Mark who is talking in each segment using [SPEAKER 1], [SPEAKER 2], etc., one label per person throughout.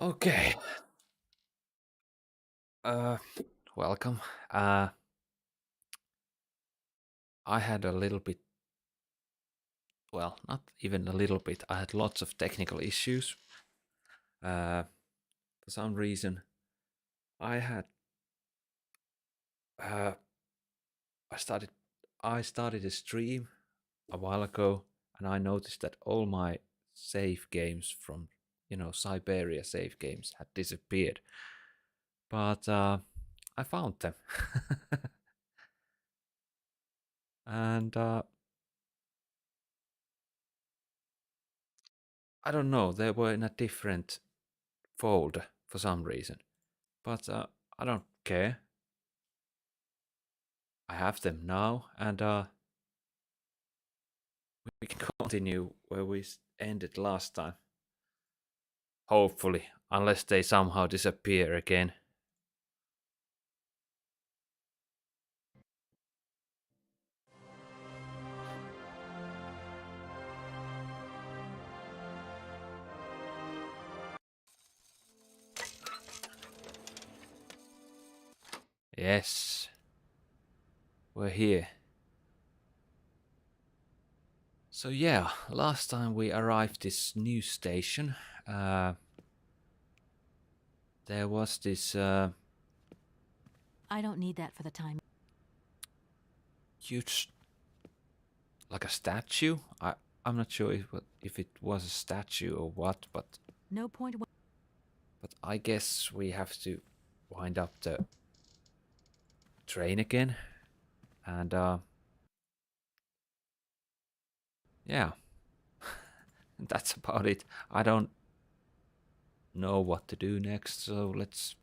[SPEAKER 1] Okay. Uh, welcome. Uh, I had a little bit, well, not even a little bit. I had lots of technical issues. For some reason, I had, uh, I started, I started a stream a while ago, and I noticed that all my save games from, Syberia save games had disappeared. But I found them, and I don't know. They were in a different folder for some reason. But I don't care. I have them now, and we can continue where we ended last time. Hopefully, unless they somehow disappear again. Yes, we're here. So yeah, last time we arrived this new station, there was this
[SPEAKER 2] I don't need that for the time.
[SPEAKER 1] huge, like a statue. I'm not sure if it was a statue or what, but
[SPEAKER 2] No point.
[SPEAKER 1] I guess we have to wind up the train again, and yeah, that's about it. I don't know what to do next, so let's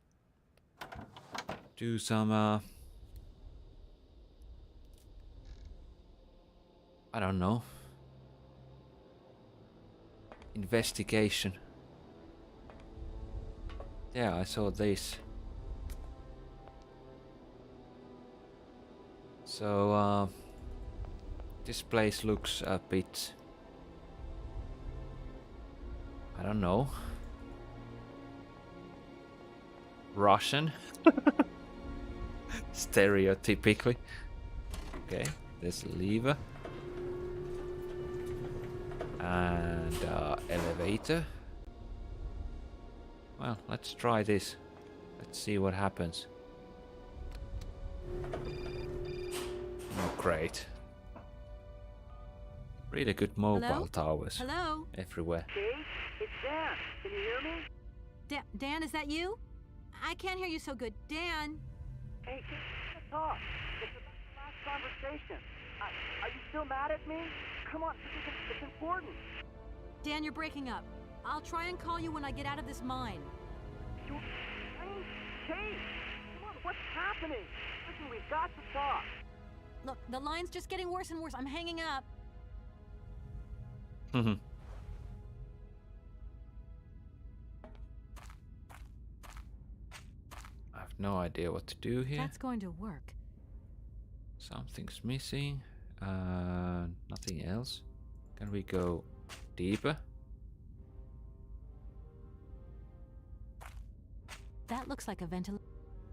[SPEAKER 1] do some I don't know, investigation. Yeah, I saw this. So this place looks a bit, I don't know, Russian. Stereotypically. Okay, there's a lever. And elevator. Well, let's try this. Let's see what happens. Oh, great. Really good mobile towers.
[SPEAKER 2] Hello?
[SPEAKER 1] Everywhere.
[SPEAKER 3] Kate, it's Dan. Can you hear me?
[SPEAKER 2] Dan, is that you? I can't hear you so good. Dan?
[SPEAKER 3] Hey, let's talk. It's about the last conversation. Are you still mad at me? Come on, it's important.
[SPEAKER 2] Dan, you're breaking up. I'll try and call you when I get out of this mine.
[SPEAKER 3] You... Kate! Come on, what's happening? Listen, we've got to talk.
[SPEAKER 2] Look, the line's just getting worse and worse. I'm hanging up.
[SPEAKER 1] I have no idea what to do here.
[SPEAKER 2] That's going to work.
[SPEAKER 1] Something's missing. Nothing else. Can we go deeper?
[SPEAKER 2] That looks like a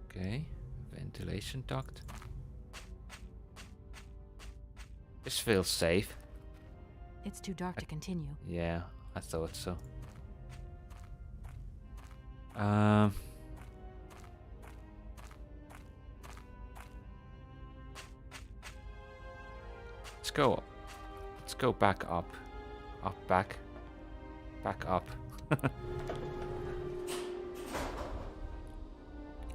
[SPEAKER 1] Okay, ventilation duct. This feels safe.
[SPEAKER 2] It's too dark to continue.
[SPEAKER 1] Yeah, I thought so. Let's go. Let's go back up. Back up.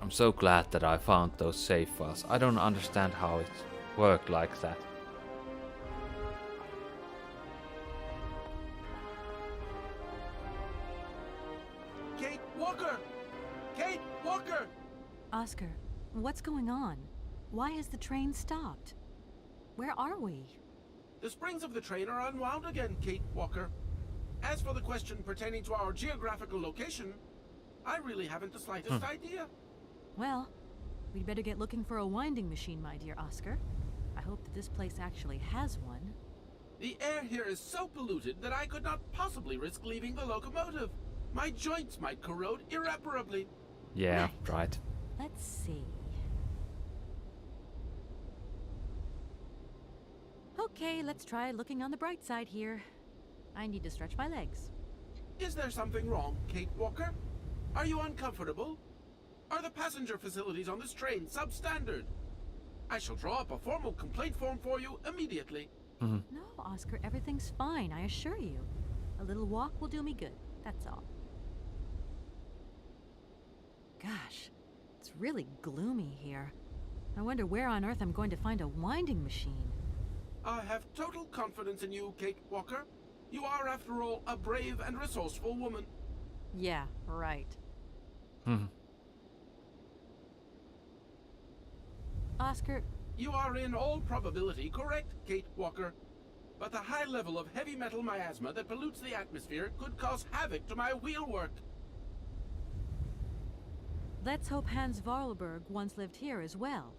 [SPEAKER 1] I'm so glad that I found those save files. I don't understand how it worked like that.
[SPEAKER 4] Kate Walker! Kate Walker!
[SPEAKER 2] Oscar, what's going on? Why has the train stopped? Where are we?
[SPEAKER 4] The springs of the train are unwound again, Kate Walker. As for the question pertaining to our geographical location, I really haven't the slightest idea.
[SPEAKER 2] Well, we'd better get looking for a winding machine, my dear Oscar. I hope that this place actually has one.
[SPEAKER 4] The air here is so polluted that I could not possibly risk leaving the locomotive. My joints might corrode irreparably.
[SPEAKER 1] Yeah, right.
[SPEAKER 2] Let's see. Okay, let's try looking on the bright side here. I need to stretch my legs.
[SPEAKER 4] Is there something wrong, Kate Walker? Are you uncomfortable? Are the passenger facilities on this train substandard? I shall draw up a formal complaint form for you immediately.
[SPEAKER 2] No, Oscar, everything's fine, I assure you. A little walk will do me good, that's all. Gosh, it's really gloomy here. I wonder where on earth I'm going to find a winding machine.
[SPEAKER 4] I have total confidence in you, Kate Walker. You are, after all, a brave and resourceful woman.
[SPEAKER 2] Yeah, right. Oscar,
[SPEAKER 4] You are in all probability correct, Kate Walker. But the high level of heavy metal miasma that pollutes the atmosphere could cause havoc to my wheelwork.
[SPEAKER 2] let's hope Hans Vorarlberg once lived here as well.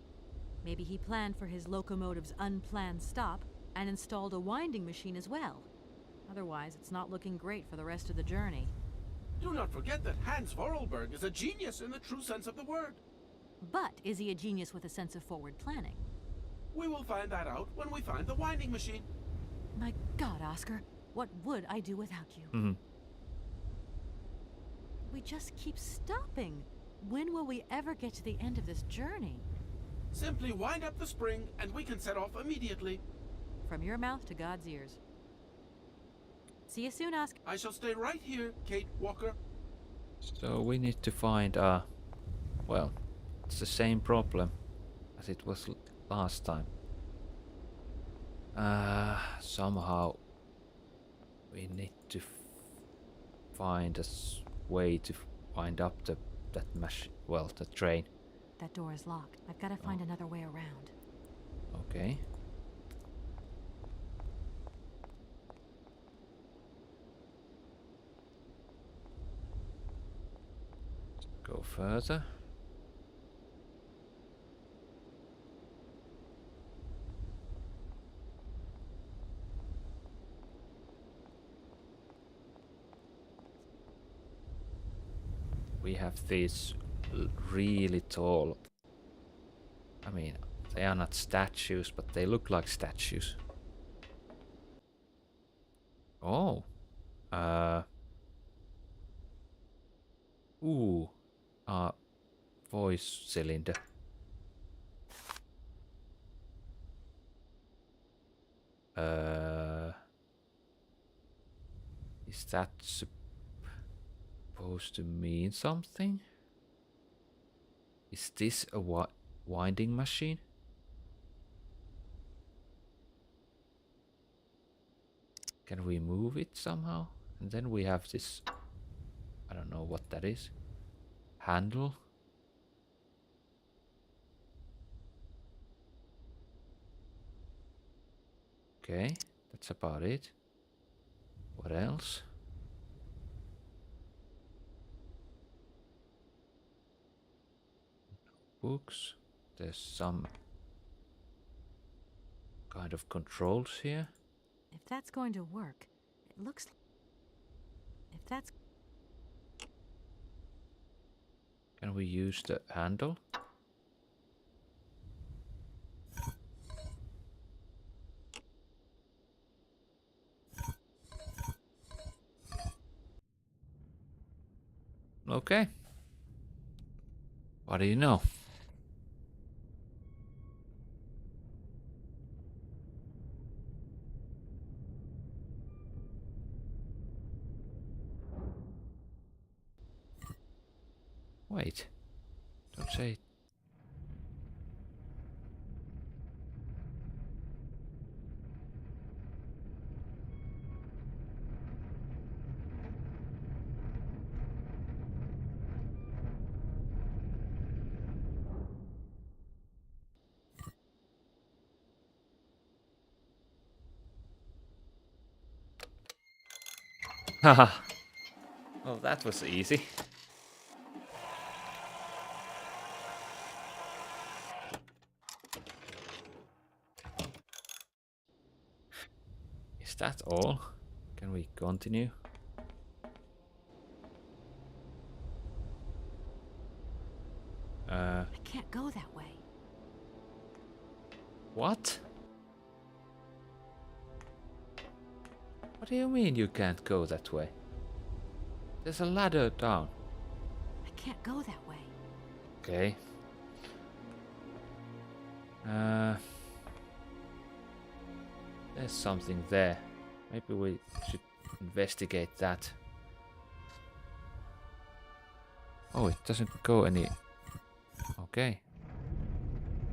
[SPEAKER 2] Maybe he planned for his locomotive's unplanned stop and installed a winding machine as well. Otherwise, it's not looking great for the rest of the journey.
[SPEAKER 4] Do not forget that Hans Vorarlberg is a genius in the true sense of the word.
[SPEAKER 2] But is he a genius with a sense of forward planning?
[SPEAKER 4] We will find that out when we find the winding machine.
[SPEAKER 2] My God, Oscar, what would I do without you? We just keep stopping. When will we ever get to the end of this journey?
[SPEAKER 4] Simply wind up the spring and we can set off immediately.
[SPEAKER 2] From your mouth to God's ears. See you soon, Oscar.
[SPEAKER 4] I shall stay right here, Kate Walker.
[SPEAKER 1] So we need to find well, it's the same problem as it was last time. Somehow we need to find a way to wind up the train.
[SPEAKER 2] That door is locked. I've got to find another way around.
[SPEAKER 1] Okay. Go further. We have these really tall, I mean, they are not statues, but they look like statues. Oh. Ooh. Voice cylinder. Is that supposed to mean something? Is this a winding machine? Can we move it somehow? And then we have this, I don't know what that is. Handle. Okay, that's about it. What else? Books. There's some kind of controls here.
[SPEAKER 2] If that's going to work, it looks... If that's...
[SPEAKER 1] Can we use the handle? Okay. What do you know? Wait. Don't say it. Haha. Oh, that was easy. Is that all? Can we continue?
[SPEAKER 2] can't go that way.
[SPEAKER 1] What? What do you mean you can't go that way? There's a ladder down.
[SPEAKER 2] I can't go that way.
[SPEAKER 1] Okay. There's something there. Maybe we should investigate that. Oh, it doesn't go any... Okay.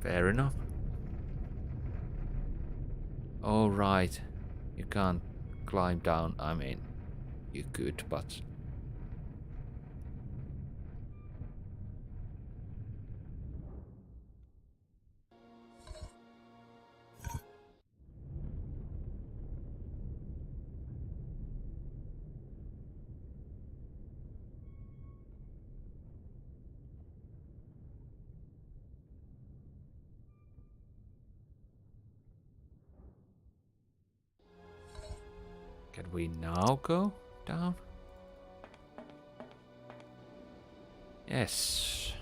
[SPEAKER 1] Fair enough. Oh, right. You can't climb down. I mean, you could, but... Can we now go down? Yes.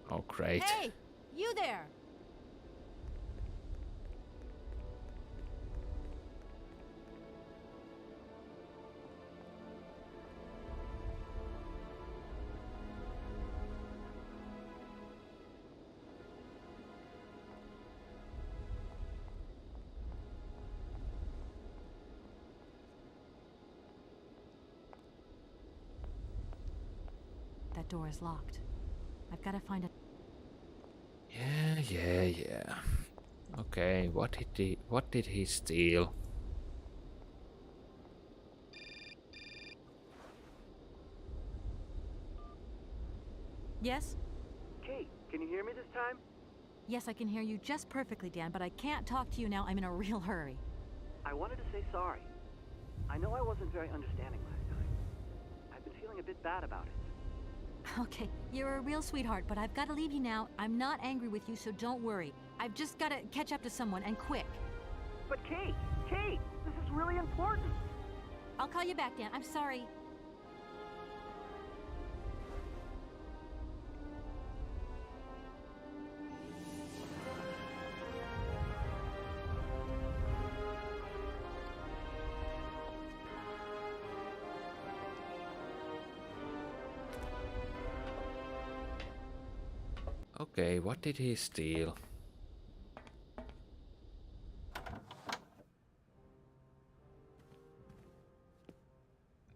[SPEAKER 1] Oh, great.
[SPEAKER 2] Hey! You there! That door is locked. I've got to find a...
[SPEAKER 1] Yeah. Okay, what did he steal?
[SPEAKER 2] Yes?
[SPEAKER 3] Kate, can you hear me this time?
[SPEAKER 2] Yes, I can hear you just perfectly, Dan, but I can't talk to you now. I'm in a real hurry.
[SPEAKER 3] I wanted to say sorry. I know I wasn't very understanding last time. I've been feeling a bit bad about it.
[SPEAKER 2] Okay, you're a real sweetheart, but I've got to leave you now. I'm not angry with you, so don't worry. I've just got to catch up to someone, and quick.
[SPEAKER 3] But Kate, this is really important.
[SPEAKER 2] I'll call you back, Dan. I'm sorry.
[SPEAKER 1] Okay, what did he steal?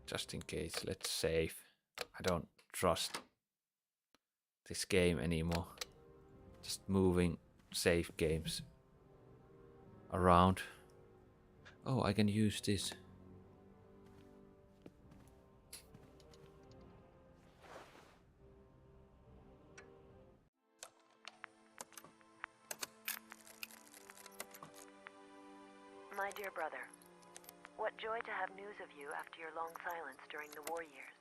[SPEAKER 1] Just in case, let's save. I don't trust this game anymore. Just moving save games around. Oh, I can use this.
[SPEAKER 5] My dear brother, what joy to have news of you after your long silence during the war years.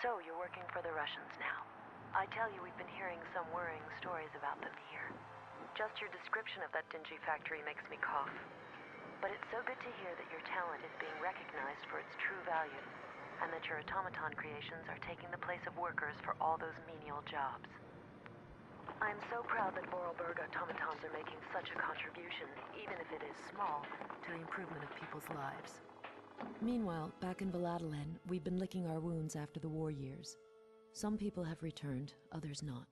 [SPEAKER 5] So, you're working for the Russians now. I tell you, we've been hearing some worrying stories about them here. Just your description of that dingy factory makes me cough. But it's so good to hear that your talent is being recognized for its true value, and that your automaton creations are taking the place of workers for all those menial jobs. I'm so proud that Vorarlberg automatons are making such a contribution, even if it is small, to the improvement of people's lives.
[SPEAKER 6] Meanwhile, back in Valladolid, we've been licking our wounds after the war years. Some people have returned, others not.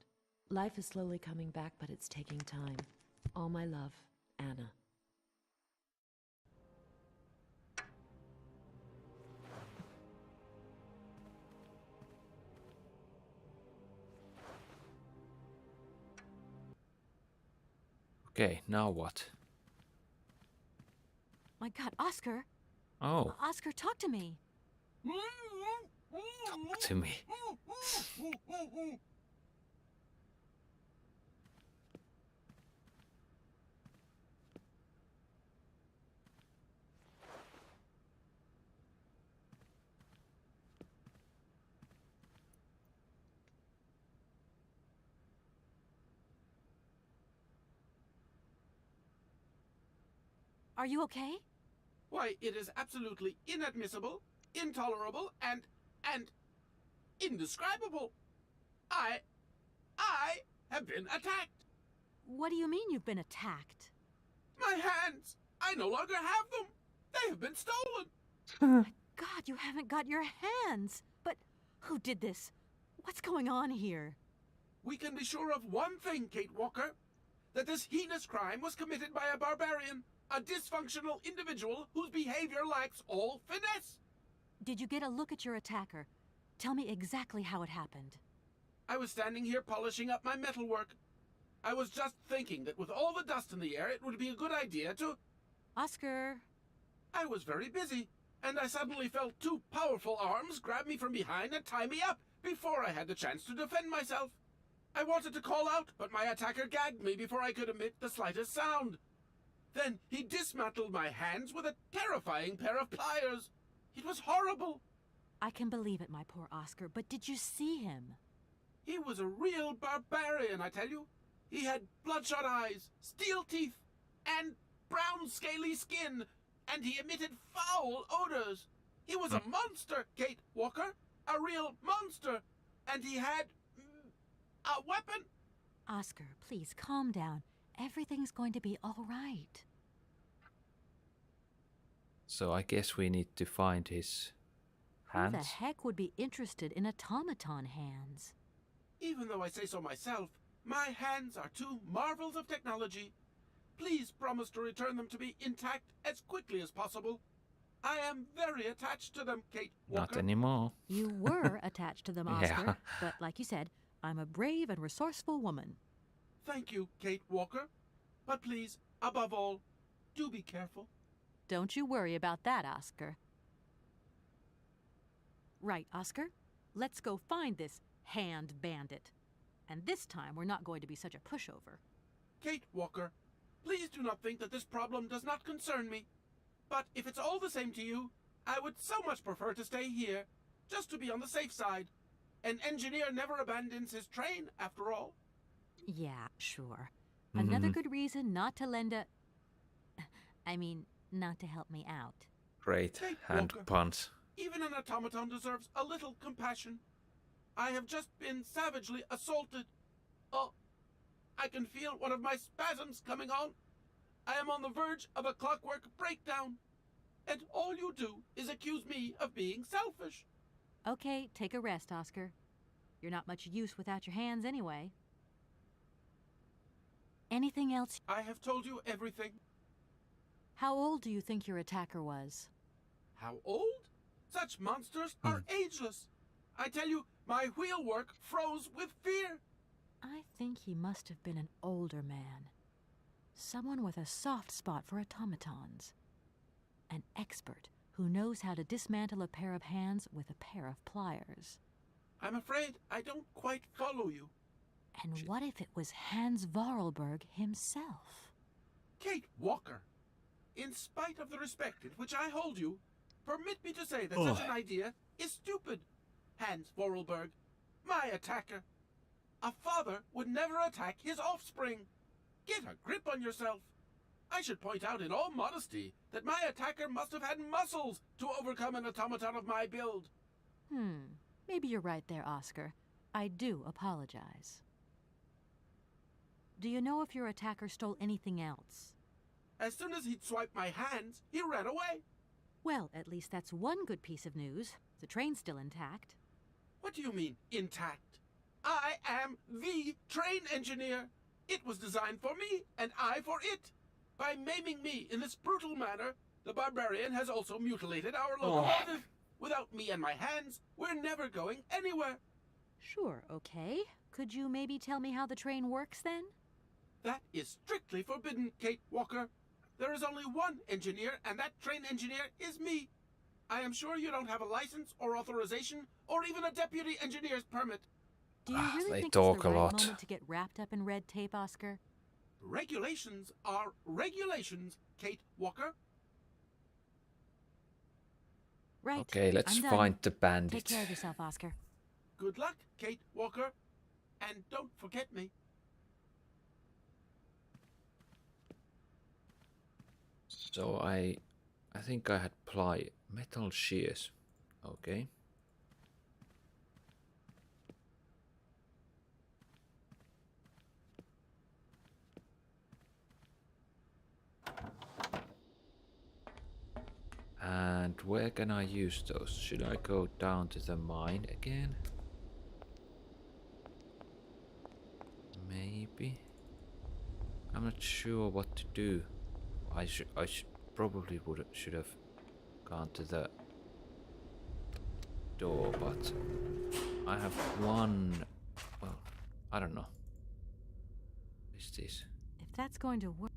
[SPEAKER 6] Life is slowly coming back, but it's taking time. All my love, Anna.
[SPEAKER 1] Okay, now what?
[SPEAKER 2] My God, Oscar!
[SPEAKER 1] Oh,
[SPEAKER 2] Oscar, talk to me!
[SPEAKER 1] talk to me.
[SPEAKER 2] Are you okay?
[SPEAKER 4] Why, it is absolutely inadmissible, intolerable, and indescribable. I have been attacked.
[SPEAKER 2] What do you mean you've been attacked?
[SPEAKER 4] My hands! I no longer have them! They have been stolen!
[SPEAKER 2] God, you haven't got your hands! But who did this? What's going on here?
[SPEAKER 4] We can be sure of one thing, Kate Walker. That this heinous crime was committed by a barbarian. A dysfunctional individual whose behavior lacks all finesse.
[SPEAKER 2] Did you get a look at your attacker? Tell me exactly how it happened.
[SPEAKER 4] I was standing here polishing up my metalwork. I was just thinking that with all the dust in the air, it would be a good idea to...
[SPEAKER 2] Oscar!
[SPEAKER 4] I was very busy, and I suddenly felt two powerful arms grab me from behind and tie me up before I had the chance to defend myself. I wanted to call out, but my attacker gagged me before I could emit the slightest sound. Then he dismantled my hands with a terrifying pair of pliers. It was horrible.
[SPEAKER 2] I can believe it, my poor Oscar, but did you see him?
[SPEAKER 4] He was a real barbarian, I tell you. He had bloodshot eyes, steel teeth, and brown scaly skin, and he emitted foul odors. He was a monster, Kate Walker, a real monster, and he had a weapon.
[SPEAKER 2] Oscar, please calm down. Everything's going to be all right.
[SPEAKER 1] So I guess we need to find his hands.
[SPEAKER 2] Who the heck would be interested in automaton hands?
[SPEAKER 4] Even though I say so myself, my hands are two marvels of technology. Please promise to return them to me intact as quickly as possible. I am very attached to them, Kate Walker.
[SPEAKER 1] Not anymore.
[SPEAKER 2] You were attached to them, Oscar,
[SPEAKER 1] Yeah.
[SPEAKER 2] but like you said, I'm a brave and resourceful woman.
[SPEAKER 4] Thank you, Kate Walker. But please, above all, do be careful.
[SPEAKER 2] Don't you worry about that, Oscar. Right, Oscar? Let's go find this hand bandit. And this time, we're not going to be such a pushover.
[SPEAKER 4] Kate Walker, please do not think that this problem does not concern me. But if it's all the same to you, I would so much prefer to stay here, just to be on the safe side. An engineer never abandons his train, after all.
[SPEAKER 2] Yeah, sure. Another good reason not to lend a... not to help me out.
[SPEAKER 1] Great
[SPEAKER 4] Kate
[SPEAKER 1] hand
[SPEAKER 4] Walker.
[SPEAKER 1] punch.
[SPEAKER 4] Even an automaton deserves a little compassion. I have just been savagely assaulted. Oh, I can feel one of my spasms coming on. I am on the verge of a clockwork breakdown. And all you do is accuse me of being selfish.
[SPEAKER 2] Okay, take a rest, Oscar. You're not much use without your hands anyway. Anything else?
[SPEAKER 4] I have told you everything.
[SPEAKER 2] How old do you think your attacker was?
[SPEAKER 4] How old? Such monsters are ageless. I tell you, my wheelwork froze with fear.
[SPEAKER 2] I think he must have been an older man. Someone with a soft spot for automatons. An expert who knows how to dismantle a pair of hands with a pair of pliers.
[SPEAKER 4] I'm afraid I don't quite follow you.
[SPEAKER 2] And what if it was Hans Vorarlberg himself?
[SPEAKER 4] Kate Walker, in spite of the respect in which I hold you, permit me to say that such an idea is stupid. Hans Vorarlberg, my attacker. A father would never attack his offspring. Get a grip on yourself. I should point out in all modesty that my attacker must have had muscles to overcome an automaton of my build.
[SPEAKER 2] Maybe you're right there, Oscar. I do apologize. Do you know if your attacker stole anything else?
[SPEAKER 4] As soon as he'd swiped my hands, he ran away.
[SPEAKER 2] Well, at least that's one good piece of news. The train's still intact.
[SPEAKER 4] What do you mean, intact? I am the train engineer. It was designed for me, and I for it. By maiming me in this brutal manner, the barbarian has also mutilated our locomotive. Without me and my hands, we're never going anywhere.
[SPEAKER 2] Sure, okay. Could you maybe tell me how the train works then?
[SPEAKER 4] That is strictly forbidden, Kate Walker. There is only one engineer, and that train engineer is me. I am sure you don't have a license or authorization or even a deputy engineer's permit.
[SPEAKER 2] Do you really
[SPEAKER 1] they
[SPEAKER 2] think
[SPEAKER 1] talk
[SPEAKER 2] it's the
[SPEAKER 1] a
[SPEAKER 2] right
[SPEAKER 1] lot.
[SPEAKER 2] moment to get wrapped up in red tape, Oscar?
[SPEAKER 4] Regulations are regulations, Kate Walker.
[SPEAKER 2] Right.
[SPEAKER 1] Okay, let's
[SPEAKER 2] I'm done.
[SPEAKER 1] find the bandit.
[SPEAKER 2] Take care of yourself, Oscar.
[SPEAKER 4] Good luck, Kate Walker. And don't forget me.
[SPEAKER 1] So I I think I had ply metal shears. Okay. And where can I use those? Should I go down to the mine again? Maybe. I'm not sure what to do. I should probably should have gone to the door, but I have one. Well, I don't know. What is this?
[SPEAKER 2] If that's going to work.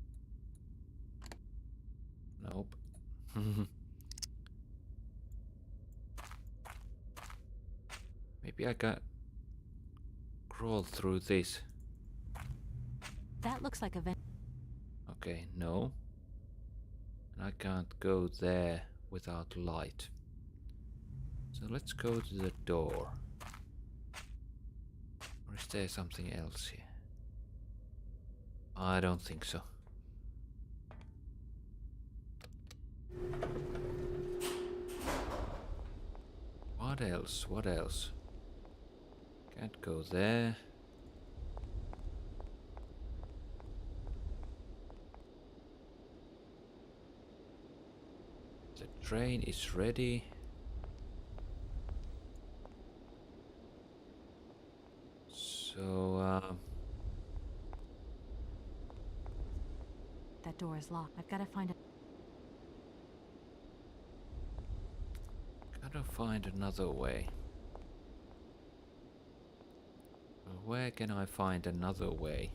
[SPEAKER 1] Nope. Maybe I can crawl through this.
[SPEAKER 2] That looks like a vent.
[SPEAKER 1] Okay, no. And I can't go there without light. So let's go to the door. Or is there something else here? I don't think so. What else? What else? Can't go there. The train is ready. So,
[SPEAKER 2] That door is locked. I've got to find it.
[SPEAKER 1] gotta find another way. Well, where can I find another way?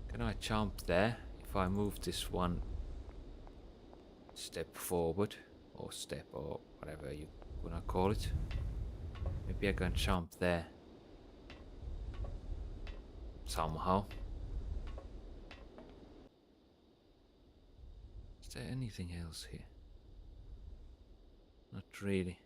[SPEAKER 1] Can I jump there if I move this one step forward? Or step, or whatever you wanna call it. Maybe I can jump there. Somehow. Is there anything else here? Not really.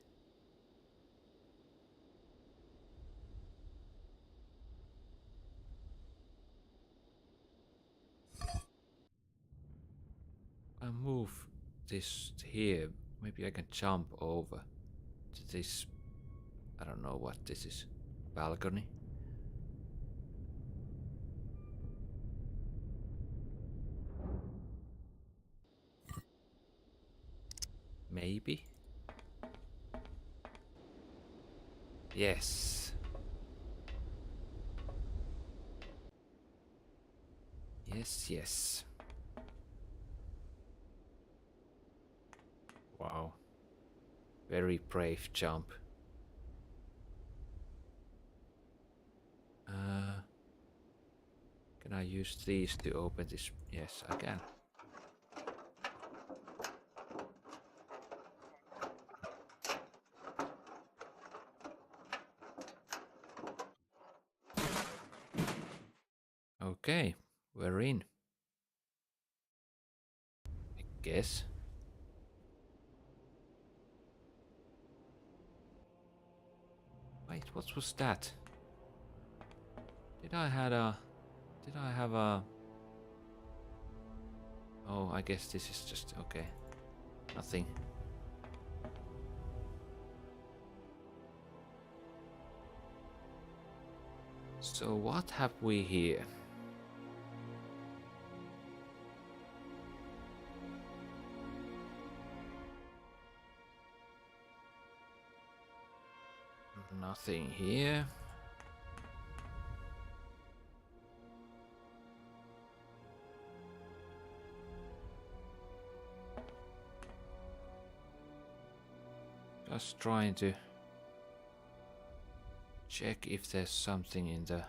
[SPEAKER 1] I move this here. Maybe I can jump over to this. I don't know what this is. Balcony. Maybe. Yes. Yes, yes. Wow. Very brave jump. Can I use these to open this? Yes, I can. Okay, we're in. I guess. Wait, what was that? Did I have a... Oh, I guess this is just... okay. Nothing. So what have we here? Nothing here. Just trying to check if there's something in the...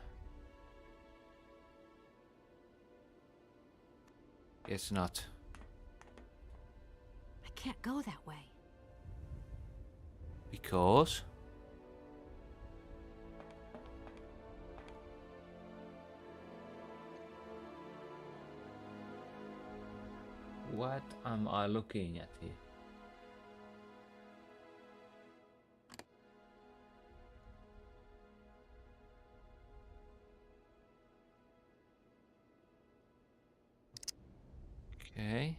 [SPEAKER 1] Guess not.
[SPEAKER 2] I can't go that way.
[SPEAKER 1] Because... What am I looking at here? Okay.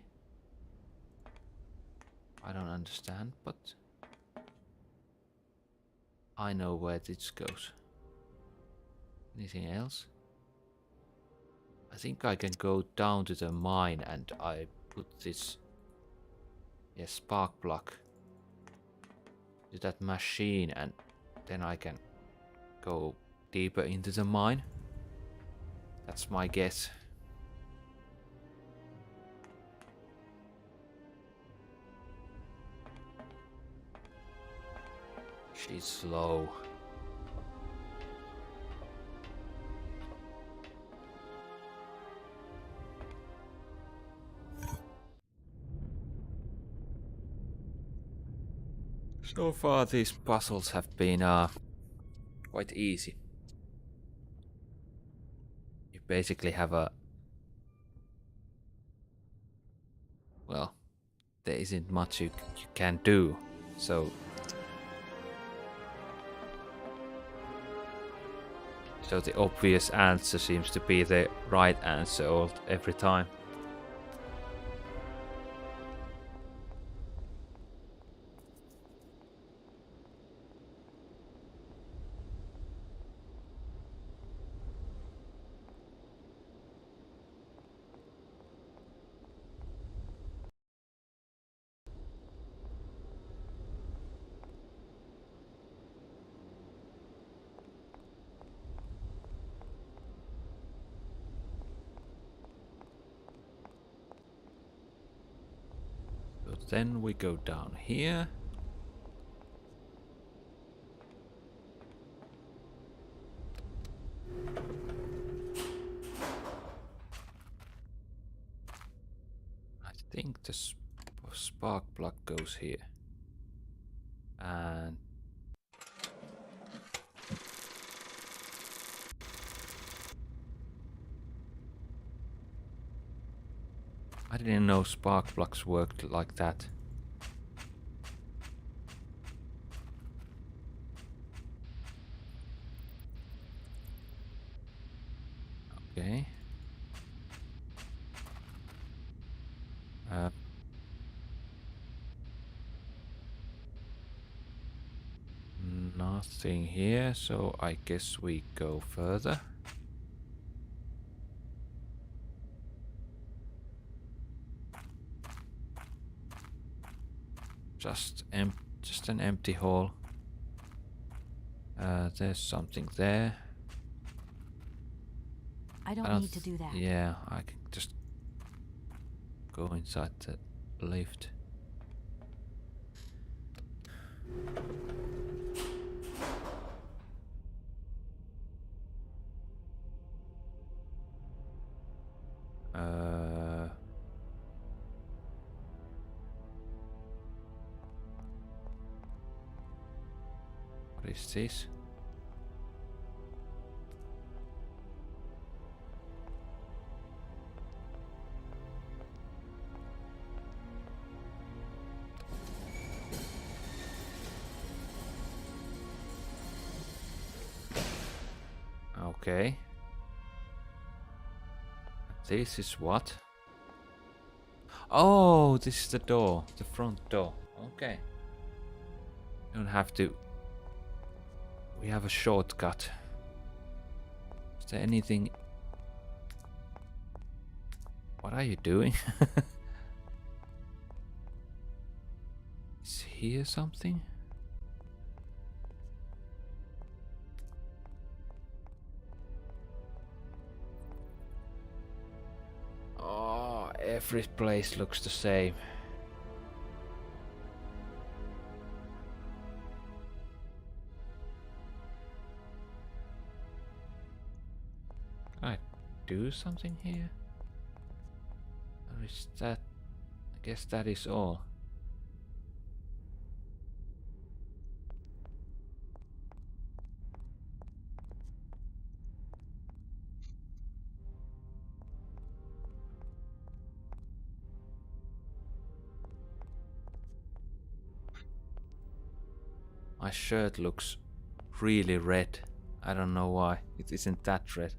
[SPEAKER 1] I don't understand, but I know where this goes. Anything else? I think I can go down to the mine and I put this spark plug to that machine and then I can go deeper into the mine. That's my guess. She's slow. So far these puzzles have been quite easy. You basically have a... Well, there isn't much you can do, so the obvious answer seems to be the right answer every time. So then we go down here. I think the spark plug goes here. And I didn't know spark plugs worked like that. Okay. Nothing here, so I guess we go further. Just an empty hall. There's something there.
[SPEAKER 2] I don't need to do that.
[SPEAKER 1] Yeah, I can just go inside the lift. What is this? Okay. This is what? Oh, this is the door, the front door. Okay. Don't have to. We have a shortcut. Is there anything? What are you doing? Is here something? Oh, every place looks the same. Can I do something here? Or is that... I guess that is all. My shirt looks really red. I don't know why. It isn't that red.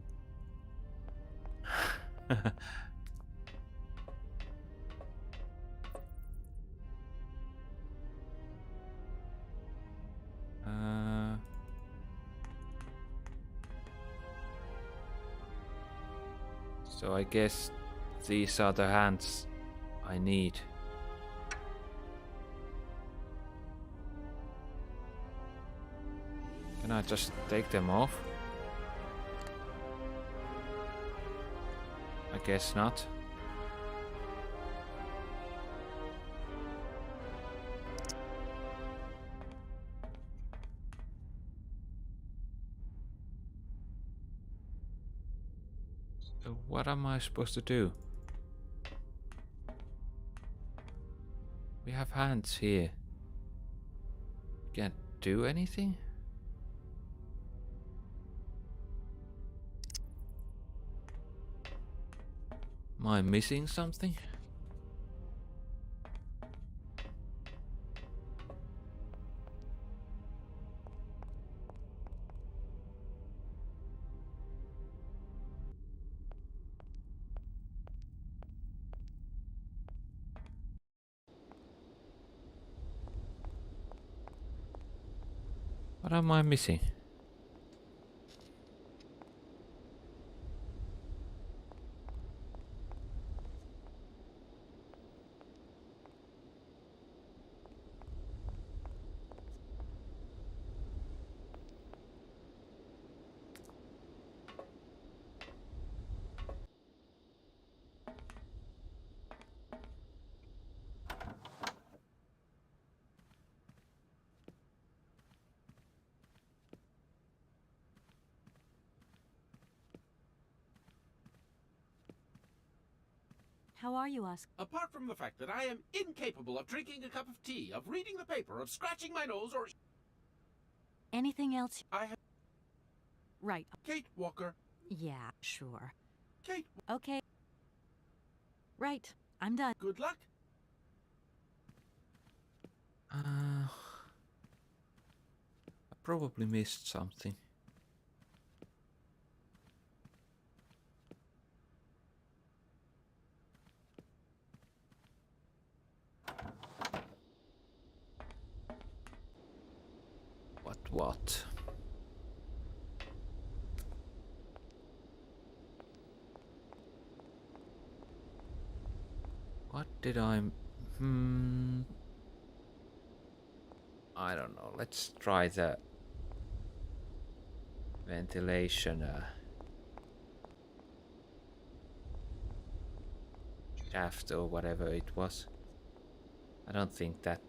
[SPEAKER 1] So I guess these are the hands I need. Can I just take them off? I guess not. So what am I supposed to do? We have hands here. Can't do anything? Am I missing something? What am I missing?
[SPEAKER 2] How are you, Oscar?
[SPEAKER 4] Apart from the fact that I am incapable of drinking a cup of tea, of reading the paper, of scratching my nose, or...
[SPEAKER 2] Anything else?
[SPEAKER 4] I have...
[SPEAKER 2] Right.
[SPEAKER 4] Kate Walker.
[SPEAKER 2] Yeah, sure.
[SPEAKER 4] Kate,
[SPEAKER 2] Okay. Right. I'm done.
[SPEAKER 4] good luck.
[SPEAKER 1] I probably missed something. What? What did I... I don't know. Let's try the ventilation shaft or whatever it was. I don't think that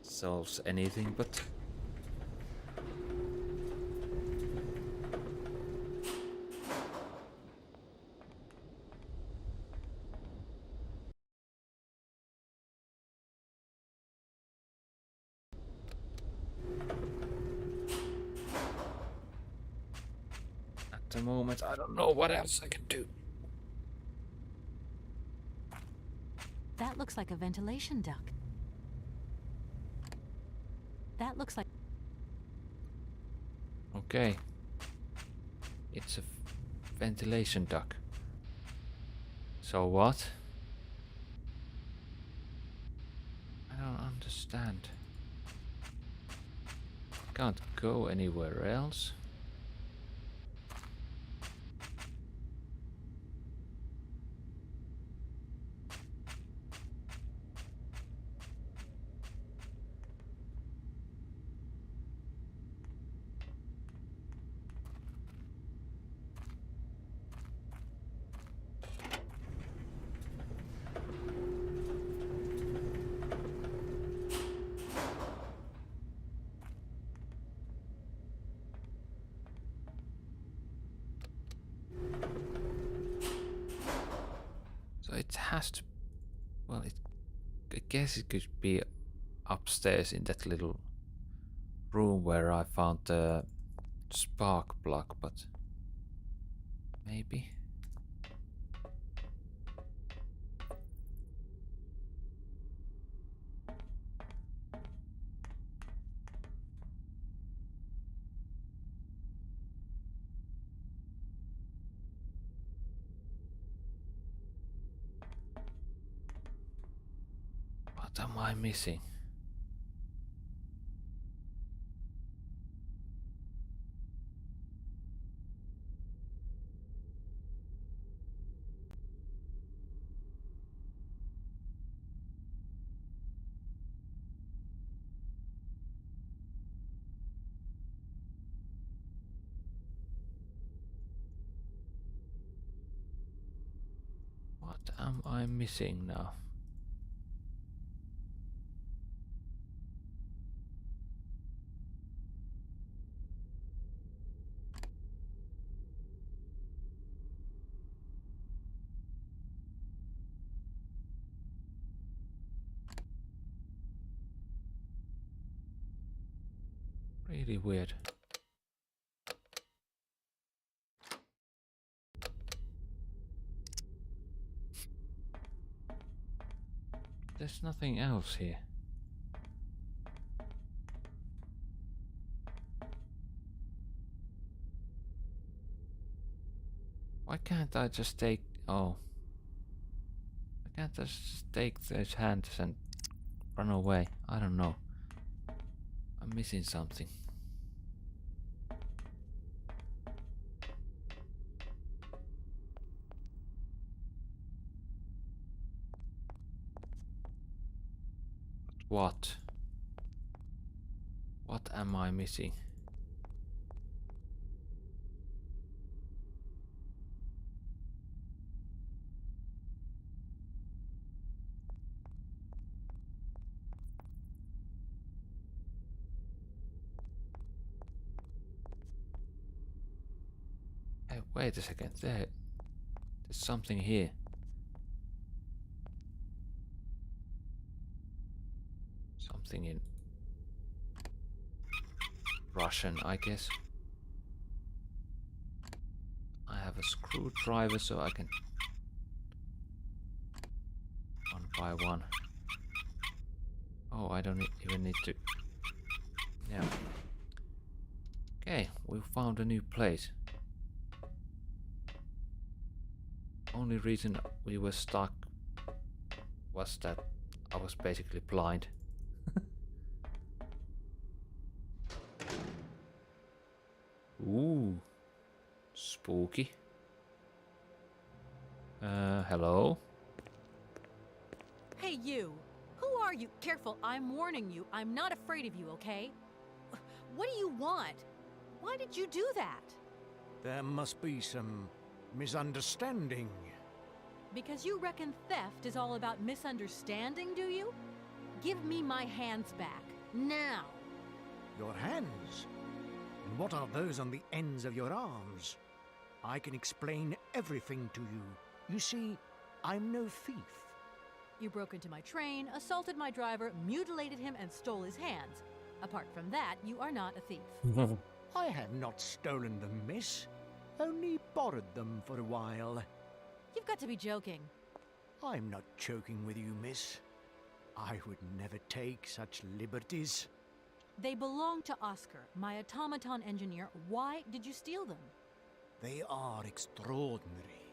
[SPEAKER 1] solves anything, but... At the moment, I don't know what else I can do.
[SPEAKER 2] That looks like a ventilation duct. That looks like...
[SPEAKER 1] Okay. It's a ventilation duct. So what? I don't understand. Can't go anywhere else. So it has to... Well, I guess it could be upstairs in that little room where I found the spark plug, but... Maybe? What am I missing? What am I missing now? Really weird. There's nothing else here. Why can't I just take... Oh. Why can't I just take those hands and run away? I don't know. I'm missing something. But what? What am I missing? Hey, wait a second. There's something here. Something in Russian, I guess. I have a screwdriver, so I can one by one. Oh, I don't even need to. Yeah. Okay, we found a new place. Only reason we were stuck was that I was basically blind. Ooh, spooky. Hello?
[SPEAKER 2] Hey, you! Who are you? Careful, I'm warning you. I'm not afraid of you, okay? What do you want? Why did you do that?
[SPEAKER 7] There must be some misunderstanding.
[SPEAKER 2] Because you reckon theft is all about misunderstanding, do you? Give me my hands back, now!
[SPEAKER 7] Your hands? And what are those on the ends of your arms? I can explain everything to you. You see, I'm no thief.
[SPEAKER 2] You broke into my train, assaulted my driver, mutilated him, and stole his hands. Apart from that, you are not a thief.
[SPEAKER 7] I have not stolen them, miss. Only borrowed them for a while.
[SPEAKER 2] You've got to be joking.
[SPEAKER 7] I'm not joking with you, miss. I would never take such liberties.
[SPEAKER 2] They belong to Oscar, my automaton engineer. Why did you steal them?
[SPEAKER 7] They are extraordinary.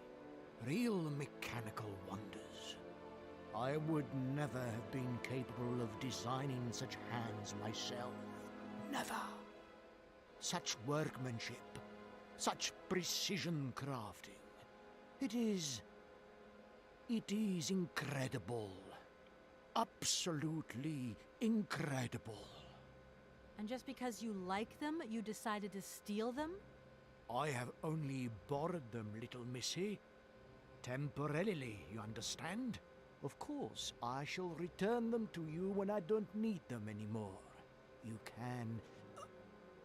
[SPEAKER 7] Real mechanical wonders. I would never have been capable of designing such hands myself. Never. Such workmanship. Such precision crafting. It is incredible. Absolutely incredible.
[SPEAKER 2] And just because you like them, you decided to steal them?
[SPEAKER 7] I have only borrowed them, little missy. Temporarily, you understand? Of course, I shall return them to you when I don't need them anymore. You can...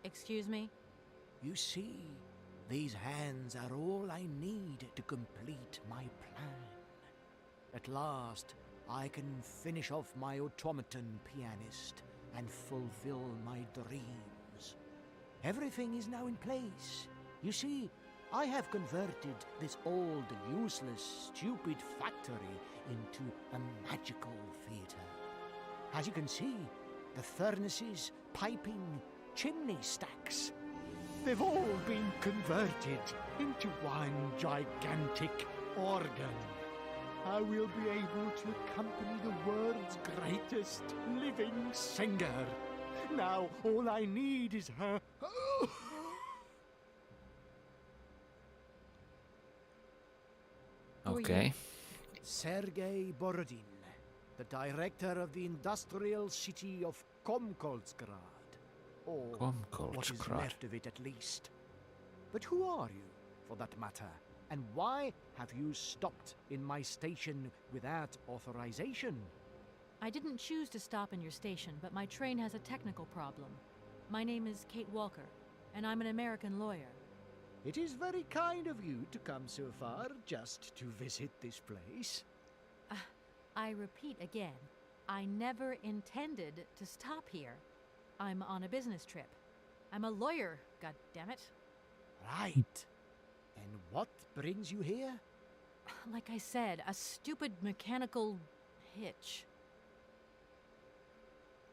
[SPEAKER 2] Excuse me?
[SPEAKER 7] You see, these hands are all I need to complete my plan. At last, I can finish off my automaton pianist and fulfill my dreams. Everything is now in place. You see, I have converted this old, useless, stupid factory into a magical theater. As you can see, the furnaces, piping, chimney stacks, they've all been converted into one gigantic organ. I will be able to accompany the world's greatest living singer. Now all I need is her...
[SPEAKER 1] Okay.
[SPEAKER 7] Sergei Borodin, the director of the industrial city of Komkoltsgrad. Or what is
[SPEAKER 1] Komkoltsgrad.
[SPEAKER 7] left of it, at least. But who are you, for that matter? And why have you stopped in my station without authorization?
[SPEAKER 2] I didn't choose to stop in your station, but my train has a technical problem. My name is Kate Walker, and I'm an American lawyer.
[SPEAKER 7] It is very kind of you to come so far just to visit this place.
[SPEAKER 2] I repeat again, I never intended to stop here. I'm on a business trip. I'm a lawyer, goddammit.
[SPEAKER 7] Right. And what brings you here?
[SPEAKER 2] Like I said, a stupid mechanical hitch.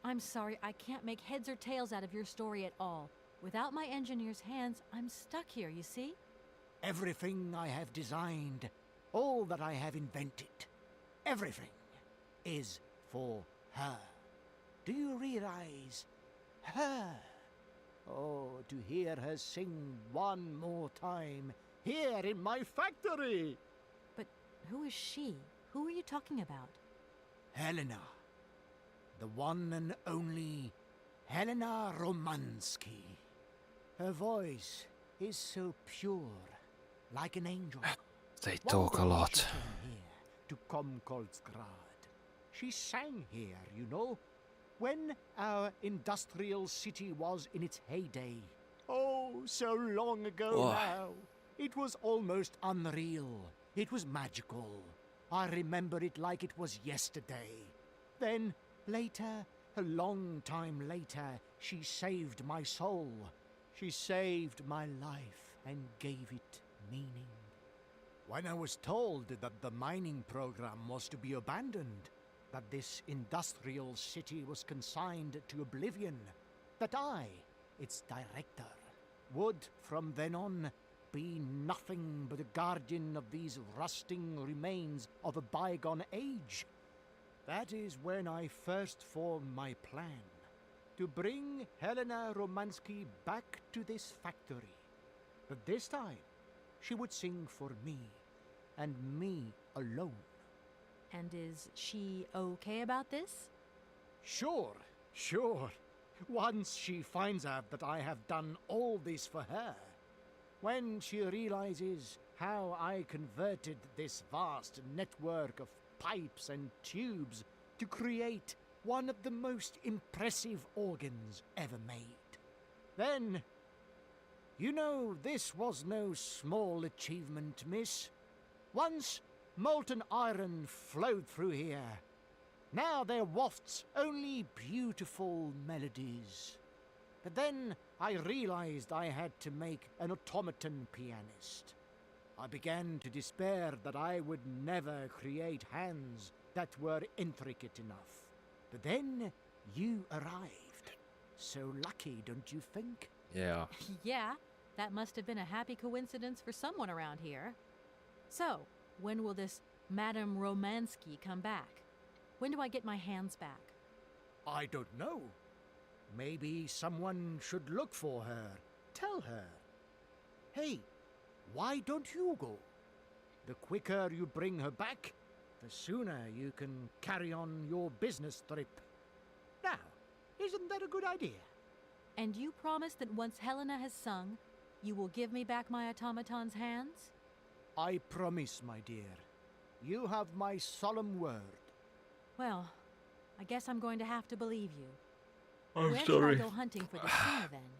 [SPEAKER 2] I'm sorry, I can't make heads or tails out of your story at all. Without my engineer's hands, I'm stuck here, you see?
[SPEAKER 7] Everything I have designed, all that I have invented, everything is for her. Do you realize? Her. Oh, to hear her sing one more time here in my factory.
[SPEAKER 2] But who is she? Who are you talking about?
[SPEAKER 7] Helena. The one and only Helena Romansky. Her voice is so pure, like an angel.
[SPEAKER 1] They
[SPEAKER 7] One
[SPEAKER 1] talk a
[SPEAKER 7] day
[SPEAKER 1] lot.
[SPEAKER 7] she came here to Komkolsgrad. She sang here, you know, when our industrial city was in its heyday. Oh, so long ago
[SPEAKER 1] Oh.
[SPEAKER 7] now. It was almost unreal. It was magical. I remember it like it was yesterday. Then, later, a long time later, she saved my soul. She saved my life and gave it meaning. When I was told that the mining program was to be abandoned, that this industrial city was consigned to oblivion, that I, its director, would from then on be nothing but a guardian of these rusting remains of a bygone age, that is when I first formed my plan to bring Helena Romansky back to this factory. But this time, she would sing for me, and me alone.
[SPEAKER 2] And is she okay about this?
[SPEAKER 7] Sure. Once she finds out that I have done all this for her, when she realizes how I converted this vast network of pipes and tubes to create one of the most impressive organs ever made, then, you know, this was no small achievement, miss. Once molten iron flowed through here. Now there wafts only beautiful melodies. But then I realized I had to make an automaton pianist. I began to despair that I would never create hands that were intricate enough. But then you arrived. So lucky, don't you think?
[SPEAKER 1] Yeah.
[SPEAKER 2] Yeah, that must have been a happy coincidence for someone around here. So, when will this Madame Romansky come back? When do I get my hands back?
[SPEAKER 7] I don't know. Maybe someone should look for her. Tell her. Hey, why don't you go? The quicker you bring her back, the sooner you can carry on your business trip. Now, isn't that a good idea?
[SPEAKER 2] And you promise that once Helena has sung, you will give me back my automaton's hands?
[SPEAKER 7] I promise, my dear. You have my solemn word.
[SPEAKER 2] Well, I guess I'm going to have to believe you.
[SPEAKER 1] I'm
[SPEAKER 2] Where
[SPEAKER 1] sorry.
[SPEAKER 2] should I go hunting for this singer then?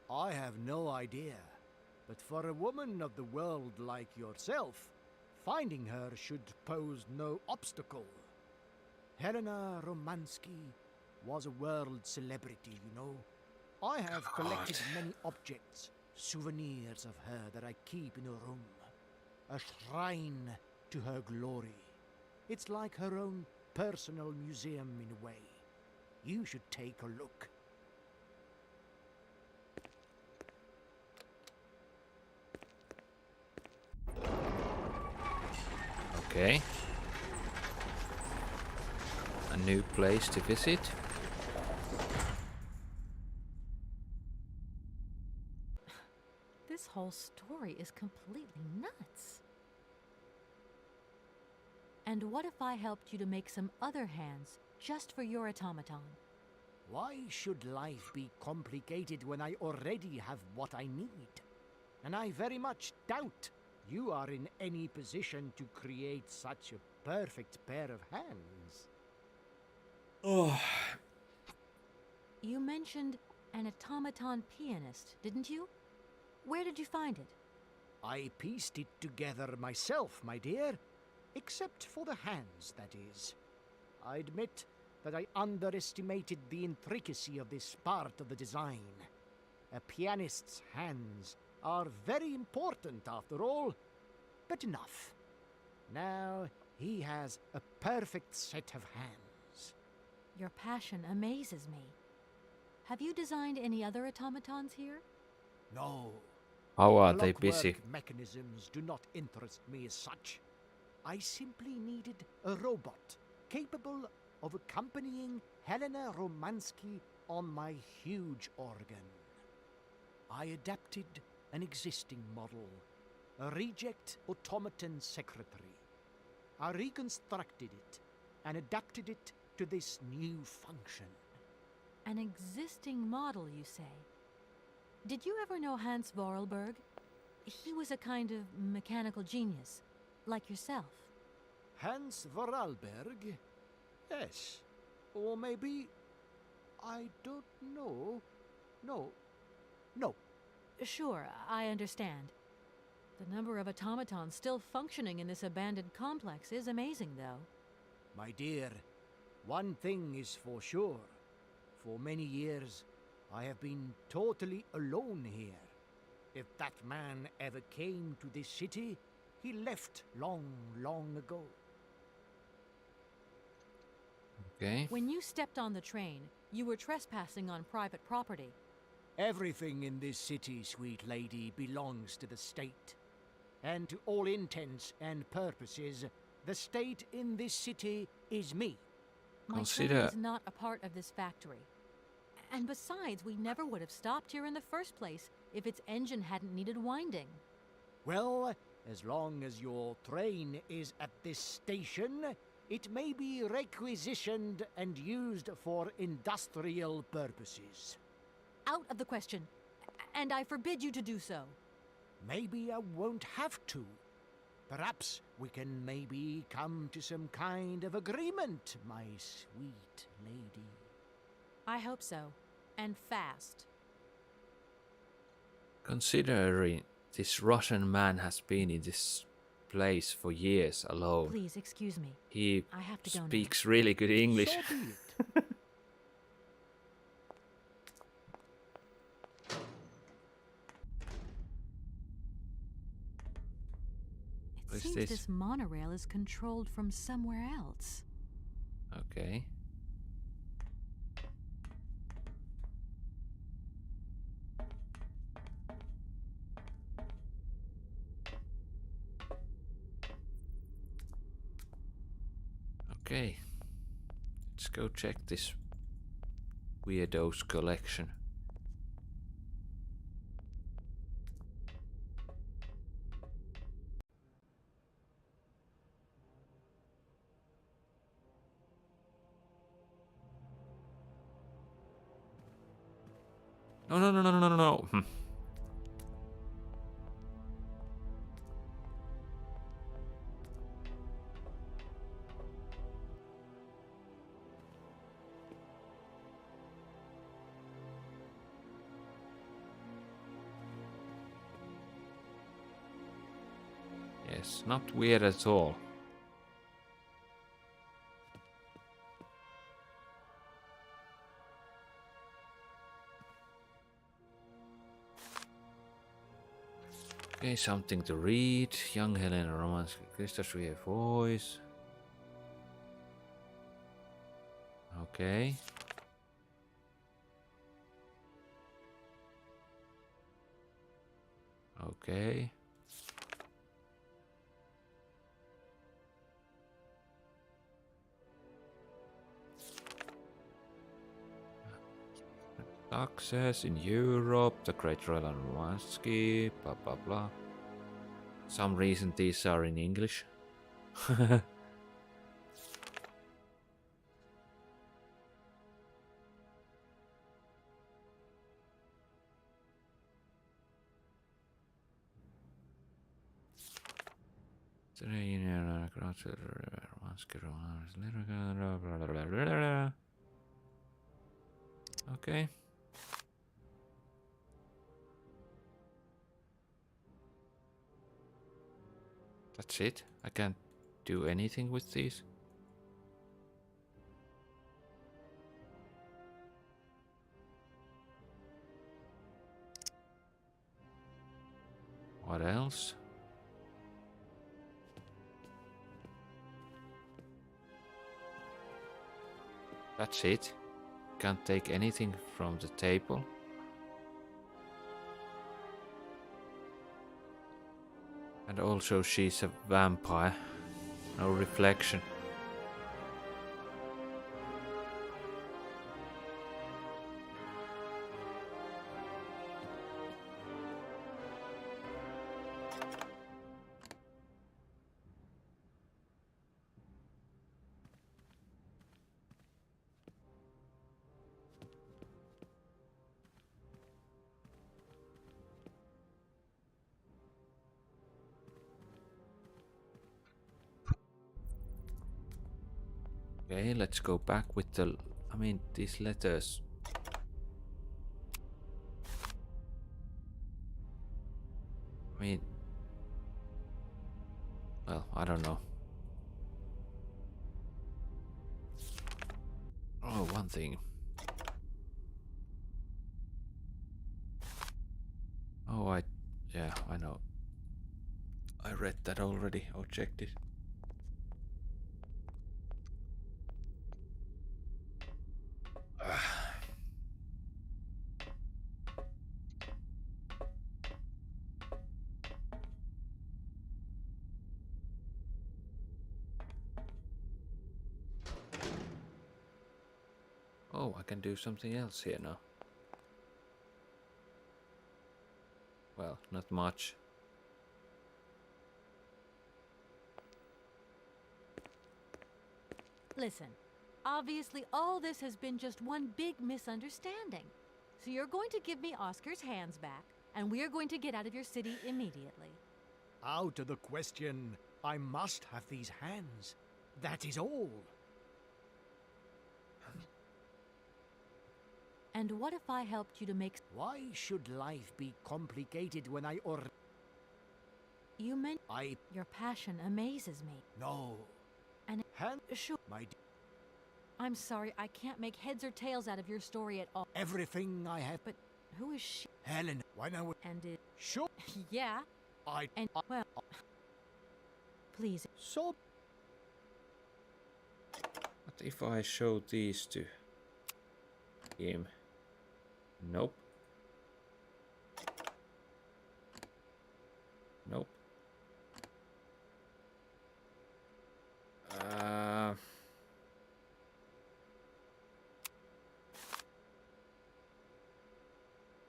[SPEAKER 7] I have no idea. But for a woman of the world like yourself, finding her should pose no obstacle. Helena Romansky was a world celebrity, you know. I have collected many objects, souvenirs of her that I keep in a room. A shrine to her glory. It's like her own personal museum in a way. You should take a look.
[SPEAKER 1] Okay. A new place to visit.
[SPEAKER 2] This whole story is completely nuts. And what if I helped you to make some other hands just for your automaton?
[SPEAKER 7] Why should life be complicated when I already have what I need? And I very much doubt you are in any position to create such a perfect pair of hands.
[SPEAKER 1] Oh,
[SPEAKER 2] You mentioned an automaton pianist, didn't you? Where did you find it?
[SPEAKER 7] I pieced it together myself, my dear. Except for the hands, that is. I admit that I underestimated the intricacy of this part of the design. A pianist's hands are very important, after all. But enough. Now he has a perfect set of hands.
[SPEAKER 2] Your passion amazes me. Have you designed any other automatons here?
[SPEAKER 7] No.
[SPEAKER 1] how are they
[SPEAKER 7] Clockwork
[SPEAKER 1] busy?
[SPEAKER 7] mechanisms do not interest me as such. I simply needed a robot capable of accompanying Helena Romansky on my huge organ. I adapted an existing model, a reject automaton secretary. I reconstructed it and adapted it to this new function.
[SPEAKER 2] An existing model, you say? Did you ever know Hans Vorarlberg? He was a kind of mechanical genius, like yourself.
[SPEAKER 7] Hans Vorarlberg? Yes. Or maybe... I don't know. No.
[SPEAKER 2] Sure, I understand. The number of automatons still functioning in this abandoned complex is amazing, though.
[SPEAKER 7] My dear, one thing is for sure. For many years, I have been totally alone here. If that man ever came to this city, he left long, long ago.
[SPEAKER 1] Okay.
[SPEAKER 2] When you stepped on the train, you were trespassing on private property.
[SPEAKER 7] Everything in this city, sweet lady, belongs to the state. And to all intents and purposes, the state in this city is me.
[SPEAKER 2] My train
[SPEAKER 1] Consider-
[SPEAKER 2] is not a part of this factory. And besides, we never would have stopped here in the first place if its engine hadn't needed winding.
[SPEAKER 7] Well, as long as your train is at this station, it may be requisitioned and used for industrial purposes.
[SPEAKER 2] Out of the question. And I forbid you to do so.
[SPEAKER 7] Maybe I won't have to. Perhaps we can maybe come to some kind of agreement, my sweet lady.
[SPEAKER 2] I hope so. And fast.
[SPEAKER 1] Considering this Russian man has been in this place for years alone,
[SPEAKER 2] Please excuse me.
[SPEAKER 1] he
[SPEAKER 2] I have to go now.
[SPEAKER 1] speaks really good English.
[SPEAKER 7] So be it.
[SPEAKER 2] It
[SPEAKER 1] What is
[SPEAKER 2] seems
[SPEAKER 1] this?
[SPEAKER 2] this monorail is controlled from somewhere else.
[SPEAKER 1] Okay. Okay. Let's go check this weirdos collection. No. Yes, not weird at all. Okay, something to read. Young Helena Romance, Christopher voice. Okay. Okay. Success in Europe, the Great Roland Romansky, blah blah blah. Some reason these are in English. Okay. That's it. I can't do anything with these. What else? That's it. Can't take anything from the table. And also she's a vampire. No reflection. Okay, let's go back with the... I mean, these letters. I mean... Well, I don't know. Oh, one thing. Oh, yeah, I know. I read that already, or checked it. Oh, I can do something else here now. Well, not much.
[SPEAKER 2] Listen, obviously all this has been just one big misunderstanding. So you're going to give me Oscar's hands back, and we are going to get out of your city immediately.
[SPEAKER 7] Out of the question. I must have these hands. That is all.
[SPEAKER 2] And what if I helped you to make...
[SPEAKER 7] Why should life be complicated when I or...
[SPEAKER 2] You meant...
[SPEAKER 7] I...
[SPEAKER 2] Your passion amazes me.
[SPEAKER 7] No.
[SPEAKER 2] And...
[SPEAKER 7] Hand...
[SPEAKER 2] Sure.
[SPEAKER 7] My...
[SPEAKER 2] I'm sorry, I can't make heads or tails out of your story at all.
[SPEAKER 7] Everything I have...
[SPEAKER 2] But who is she?
[SPEAKER 7] Helen, why now...
[SPEAKER 2] And it...
[SPEAKER 7] Sure.
[SPEAKER 2] Yeah.
[SPEAKER 7] I...
[SPEAKER 2] And... Well... Please.
[SPEAKER 7] So...
[SPEAKER 1] What if I show these to him? Nope. Nope.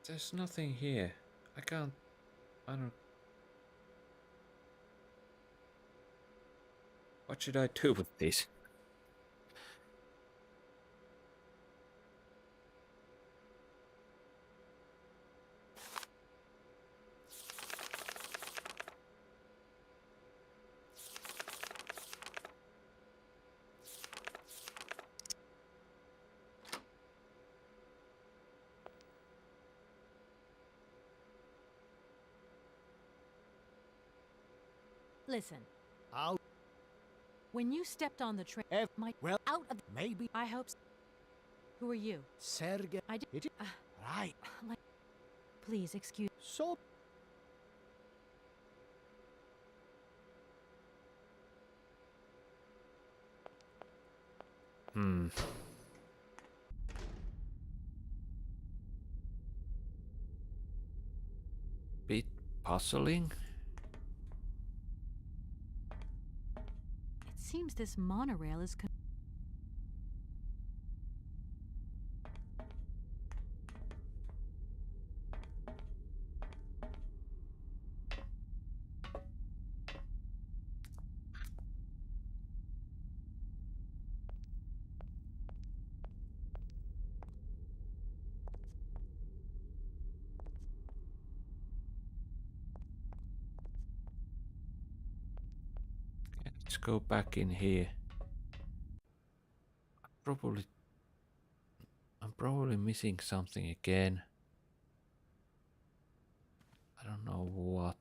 [SPEAKER 1] There's nothing here. I don't... What should I do with this?
[SPEAKER 2] Listen.
[SPEAKER 7] Out...
[SPEAKER 2] When you stepped on the train... My...
[SPEAKER 7] Well...
[SPEAKER 2] Out of...
[SPEAKER 7] Maybe...
[SPEAKER 2] I hope so. Who are you?
[SPEAKER 7] Sergei...
[SPEAKER 2] I did...
[SPEAKER 7] It... Right.
[SPEAKER 2] Like... Please, excuse...
[SPEAKER 7] So...
[SPEAKER 1] Bit puzzling.
[SPEAKER 2] It seems this monorail is...
[SPEAKER 1] Let's go back in here. I'm probably missing something again. I don't know what.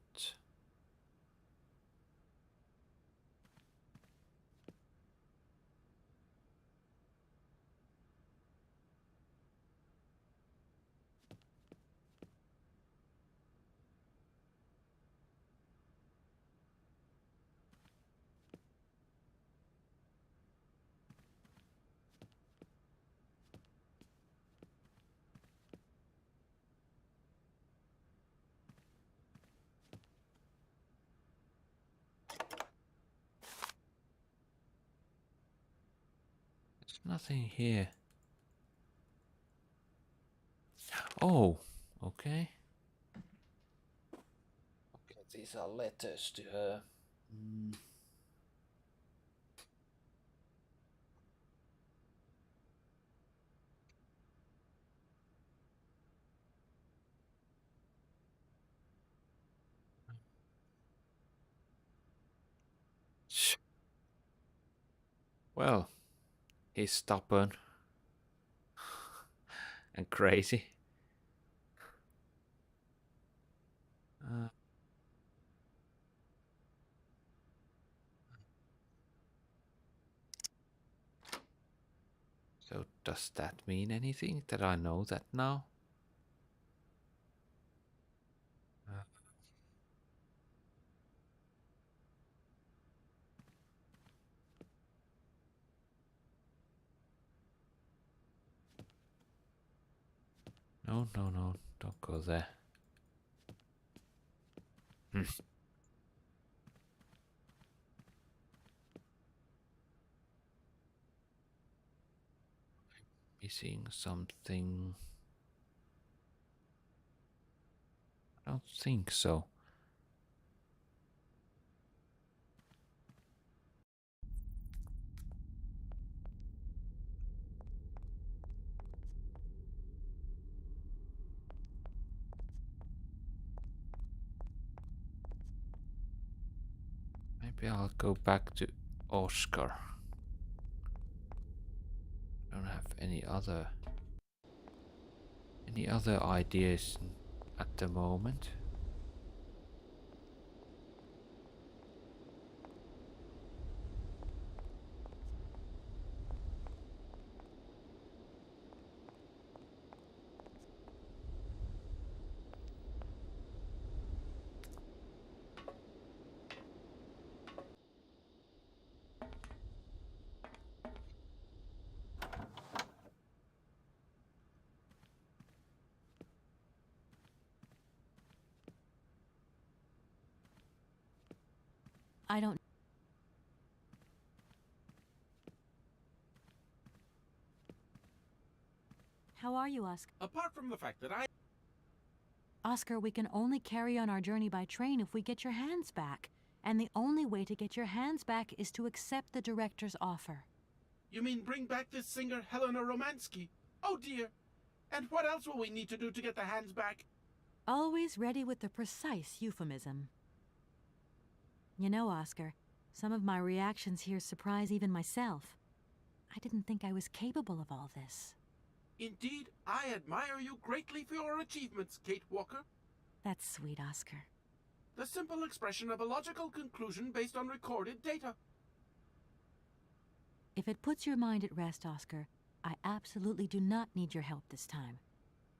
[SPEAKER 1] There's nothing here. Oh, okay. Okay, these are letters to her. Well, he's stubborn and crazy. So does that mean anything that I know that now? No, no, no, don't go there. Missing something. I don't think so. Maybe I'll go back to Oscar. Don't have any other ideas at the moment.
[SPEAKER 2] I don't. How are you, Oscar?
[SPEAKER 4] Apart from the fact that
[SPEAKER 2] Oscar, we can only carry on our journey by train if we get your hands back. And the only way to get your hands back is to accept the director's offer.
[SPEAKER 4] You mean bring back this singer Helena Romansky? Oh dear. And what else will we need to do to get the hands back?
[SPEAKER 2] Always ready with the precise euphemism. You know, Oscar, some of my reactions here surprise even myself. I didn't think I was capable of all this.
[SPEAKER 4] Indeed, I admire you greatly for your achievements, Kate Walker.
[SPEAKER 2] That's sweet, Oscar.
[SPEAKER 4] The simple expression of a logical conclusion based on recorded data.
[SPEAKER 2] If it puts your mind at rest, Oscar, I absolutely do not need your help this time.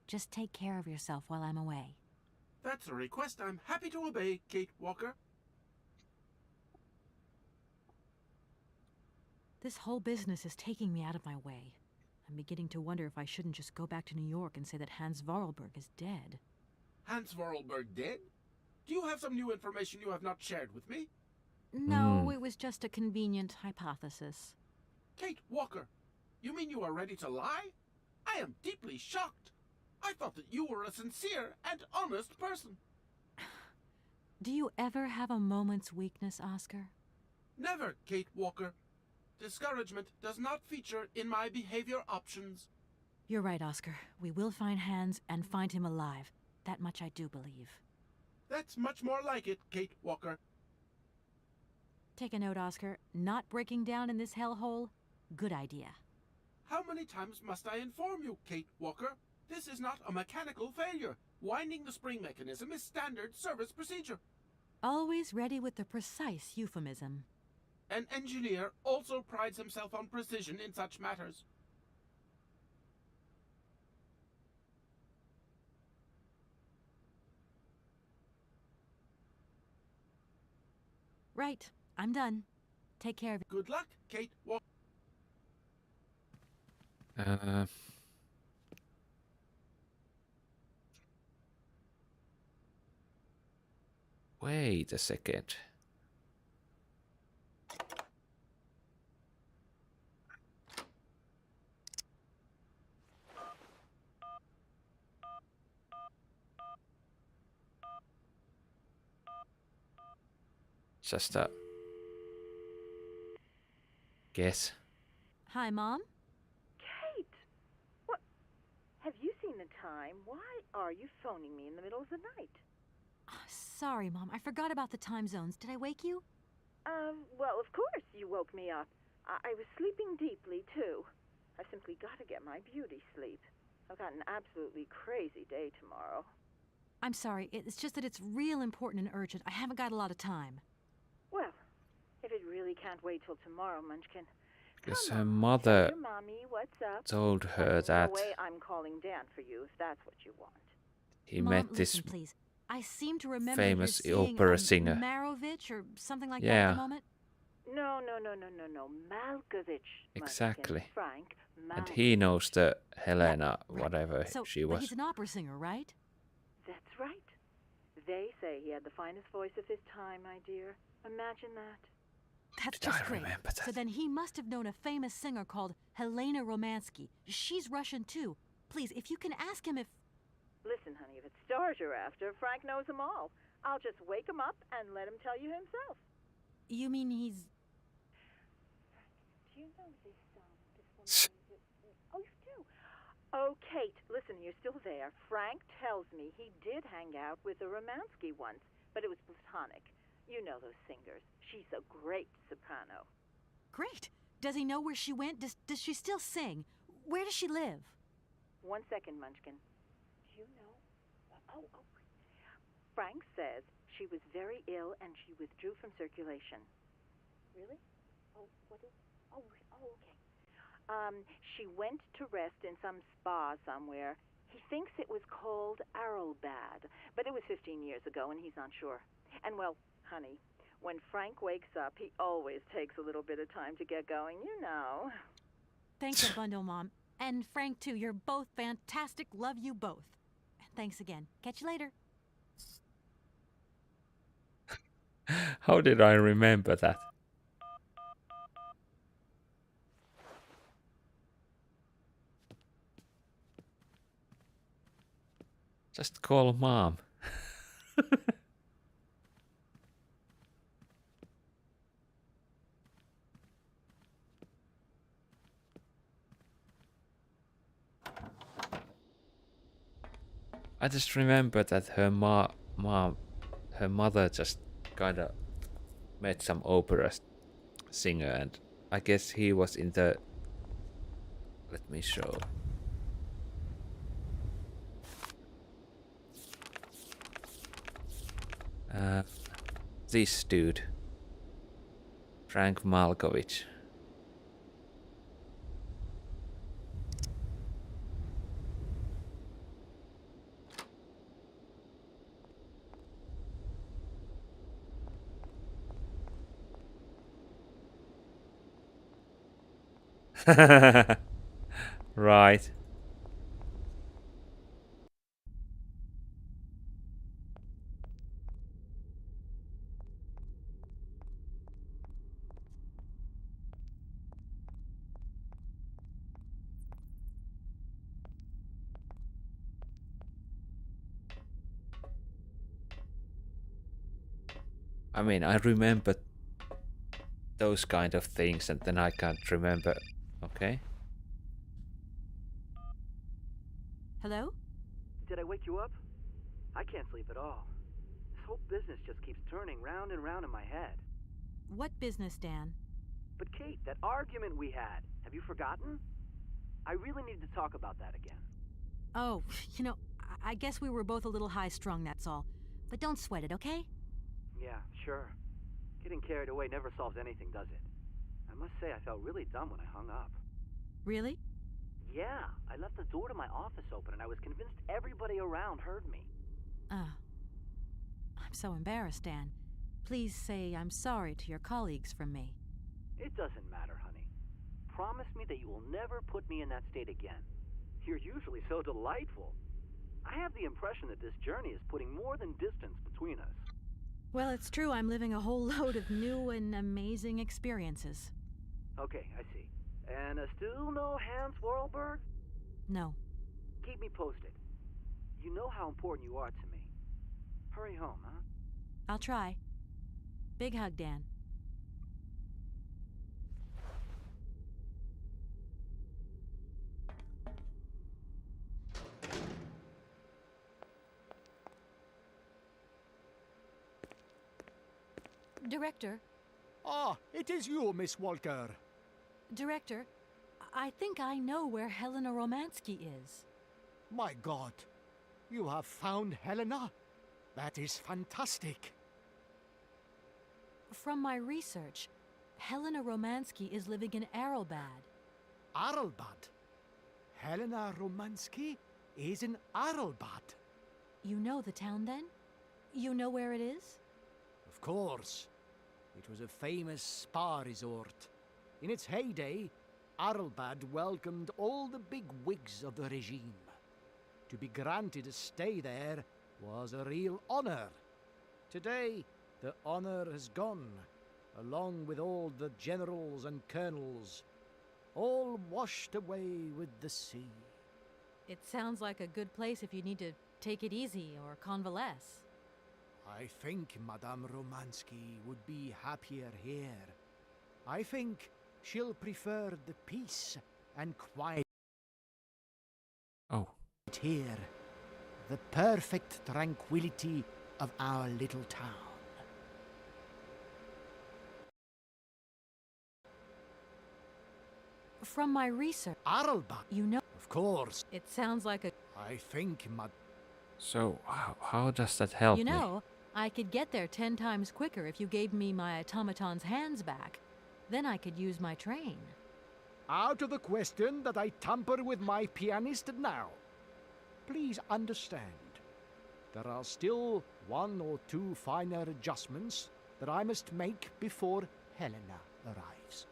[SPEAKER 2] Just take care of yourself while I'm away.
[SPEAKER 4] That's a request I'm happy to obey, Kate Walker.
[SPEAKER 2] This whole business is taking me out of my way. I'm beginning to wonder if I shouldn't just go back to New York and say that Hans Vorarlberg is dead.
[SPEAKER 4] Hans Vorarlberg dead? Do you have some new information you have not shared with me?
[SPEAKER 2] No, it was just a convenient hypothesis.
[SPEAKER 4] Kate Walker, you mean you are ready to lie? I am deeply shocked. I thought that you were a sincere and honest person.
[SPEAKER 2] Do you ever have a moment's weakness, Oscar?
[SPEAKER 4] Never, Kate Walker. Discouragement does not feature in my behavior options.
[SPEAKER 2] You're right, Oscar. We will find Hans and find him alive. That much I do believe.
[SPEAKER 4] That's much more like it, Kate Walker.
[SPEAKER 2] Take a note, Oscar. Not breaking down in this hellhole? Good idea.
[SPEAKER 4] How many times must I inform you, Kate Walker? This is not a mechanical failure. Winding the spring mechanism is standard service procedure.
[SPEAKER 2] Always ready with the precise euphemism.
[SPEAKER 4] An engineer also prides himself on precision in such matters.
[SPEAKER 2] Right. I'm done. Take care of it.
[SPEAKER 4] Good luck, Kate Walker.
[SPEAKER 1] Wait a second. Just a guess.
[SPEAKER 2] Hi, Mom?
[SPEAKER 8] Kate! What? Have you seen the time? Why are you phoning me in the middle of the night?
[SPEAKER 2] Sorry, Mom. I forgot about the time zones. Did I wake you?
[SPEAKER 8] Well, of course you woke me up. I was sleeping deeply, too. I've simply got to get my beauty sleep. I've got an absolutely crazy day tomorrow.
[SPEAKER 2] I'm sorry. It's just that it's real important and urgent. I haven't got a lot of time.
[SPEAKER 8] Well, if it really can't wait till tomorrow, Munchkin.
[SPEAKER 1] Because
[SPEAKER 8] come
[SPEAKER 1] her
[SPEAKER 8] on,
[SPEAKER 1] mother
[SPEAKER 8] tell your mommy what's up.
[SPEAKER 1] told her
[SPEAKER 8] No
[SPEAKER 1] that
[SPEAKER 8] way I'm calling Dan for you if that's what you want.
[SPEAKER 1] he
[SPEAKER 2] Mom,
[SPEAKER 1] met this
[SPEAKER 2] listen, please. I seem to remember
[SPEAKER 1] famous
[SPEAKER 2] her saying,
[SPEAKER 1] opera singer.
[SPEAKER 2] Marovich or something like that
[SPEAKER 1] Yeah.
[SPEAKER 2] at the moment.
[SPEAKER 8] No. Malkovich.
[SPEAKER 1] Exactly.
[SPEAKER 8] Munchkin. Frank Malkovich.
[SPEAKER 1] And he knows the Helena,
[SPEAKER 2] Right.
[SPEAKER 1] whatever
[SPEAKER 2] So,
[SPEAKER 1] she
[SPEAKER 2] but
[SPEAKER 1] was.
[SPEAKER 2] he's an opera singer, right?
[SPEAKER 8] That's right. They say he had the finest voice of his time, my dear. Imagine that.
[SPEAKER 2] That's
[SPEAKER 1] Did
[SPEAKER 2] just
[SPEAKER 1] I
[SPEAKER 2] great.
[SPEAKER 1] remember that?
[SPEAKER 2] So then he must have known a famous singer called Helena Romansky. She's Russian too. Please, if you can ask him if...
[SPEAKER 8] Listen, honey, if it's stars you're after, Frank knows them all. I'll just wake him up and let him tell you himself.
[SPEAKER 2] You mean he's...
[SPEAKER 8] Do you know this woman? Oh, you do? Oh, Kate, listen, you're still there. Frank tells me he did hang out with a Romansky once, but it was platonic. You know those singers. She's a great soprano.
[SPEAKER 2] Great. Does he know where she went? Does she still sing? Where does she live?
[SPEAKER 8] 1 second, Munchkin. Do you know? Oh. Frank says she was very ill and she withdrew from circulation. Really? Oh, what is... Oh, okay. She went to rest in some spa somewhere. He thinks it was called Arrowbad, but it was 15 years ago and he's not sure. And well, honey, when Frank wakes up, he always takes a little bit of time to get going, you know.
[SPEAKER 2] Thanks a bundle, Mom. And Frank, too. You're both fantastic. Love you both. Thanks again. Catch you later.
[SPEAKER 1] How did I remember that? Just call Mom. I just remember that her her mother just kind of met some opera singer, and I guess he was in the... Let me show. This dude, Frank Malkovich. Right. I mean, I remember those kind of things, and then I can't remember. Okay.
[SPEAKER 2] Hello?
[SPEAKER 3] Did I wake you up? I can't sleep at all. This whole business just keeps turning round and round in my head.
[SPEAKER 2] What business, Dan?
[SPEAKER 3] But Kate, that argument we had, have you forgotten? I really need to talk about that again.
[SPEAKER 2] Oh, I guess we were both a little high-strung, that's all. But don't sweat it, okay?
[SPEAKER 3] Yeah, sure. Getting carried away never solves anything, does it? I must say I felt really dumb when I hung up.
[SPEAKER 2] Really?
[SPEAKER 3] Yeah, I left the door to my office open and I was convinced everybody around heard me.
[SPEAKER 2] Oh. I'm so embarrassed, Dan. Please say I'm sorry to your colleagues from me.
[SPEAKER 3] It doesn't matter, honey. Promise me that you will never put me in that state again. You're usually so delightful. I have the impression that this journey is putting more than distance between us.
[SPEAKER 2] Well, it's true I'm living a whole load of new and amazing experiences.
[SPEAKER 3] Okay, I see. And still no Hans Vorarlberg?
[SPEAKER 2] No.
[SPEAKER 3] Keep me posted. You know how important you are to me. Hurry home, huh?
[SPEAKER 2] I'll try. Big hug, Dan. Director,
[SPEAKER 7] Ah, it is you, Miss Walker.
[SPEAKER 2] Director, I think I know where Helena Romansky is.
[SPEAKER 7] My God, you have found Helena? That is fantastic.
[SPEAKER 2] From my research, Helena Romansky is living in Arelbad.
[SPEAKER 7] Arelbad? Helena Romansky is in Arelbad.
[SPEAKER 2] You know the town, then? You know where it is?
[SPEAKER 7] Of course. It was a famous spa resort. In its heyday, Arelbad welcomed all the big wigs of the regime. To be granted a stay there was a real honor. Today, the honor has gone, along with all the generals and colonels, all washed away with the sea.
[SPEAKER 2] It sounds like a good place if you need to take it easy or convalesce.
[SPEAKER 7] I think Madame Romansky would be happier here. I think she'll prefer the peace and quiet
[SPEAKER 1] Oh.
[SPEAKER 7] here, the perfect tranquility of our little town.
[SPEAKER 2] From my research,
[SPEAKER 7] Arelbad,
[SPEAKER 2] you know,
[SPEAKER 7] of course.
[SPEAKER 2] it sounds like a...
[SPEAKER 7] I think
[SPEAKER 1] So, how does that help
[SPEAKER 2] You
[SPEAKER 1] me?
[SPEAKER 2] know, I could get there 10 times quicker if you gave me my automaton's hands back. Then I could use my train.
[SPEAKER 7] out of the question that I tamper with my pianist now. Please understand, there are still one or two finer adjustments that I must make before Helena arrives.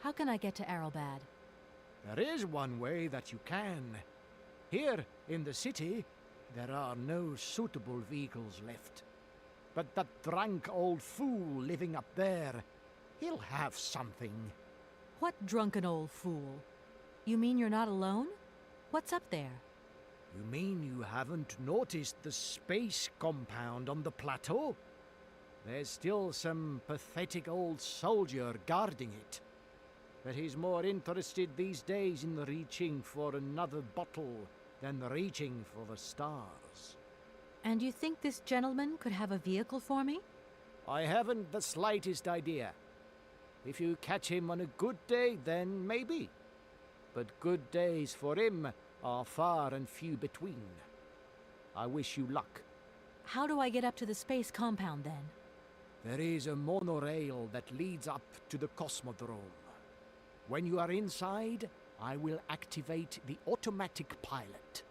[SPEAKER 2] How can I get to Arelbad?
[SPEAKER 7] There is one way that you can. Here in the city, there are no suitable vehicles left. But that drunk old fool living up there, he'll have something.
[SPEAKER 2] What drunken old fool? You mean you're not alone? What's up there?
[SPEAKER 7] You mean you haven't noticed the space compound on the plateau? There's still some pathetic old soldier guarding it. But he's more interested these days in reaching for another bottle than reaching for the stars.
[SPEAKER 2] And you think this gentleman could have a vehicle for me?
[SPEAKER 7] I haven't the slightest idea. If you catch him on a good day, then maybe. But good days for him are far and few between. I wish you luck.
[SPEAKER 2] How do I get up to the space compound then?
[SPEAKER 7] There is a monorail that leads up to the Cosmodrome. When you are inside, I will activate the automatic pilot.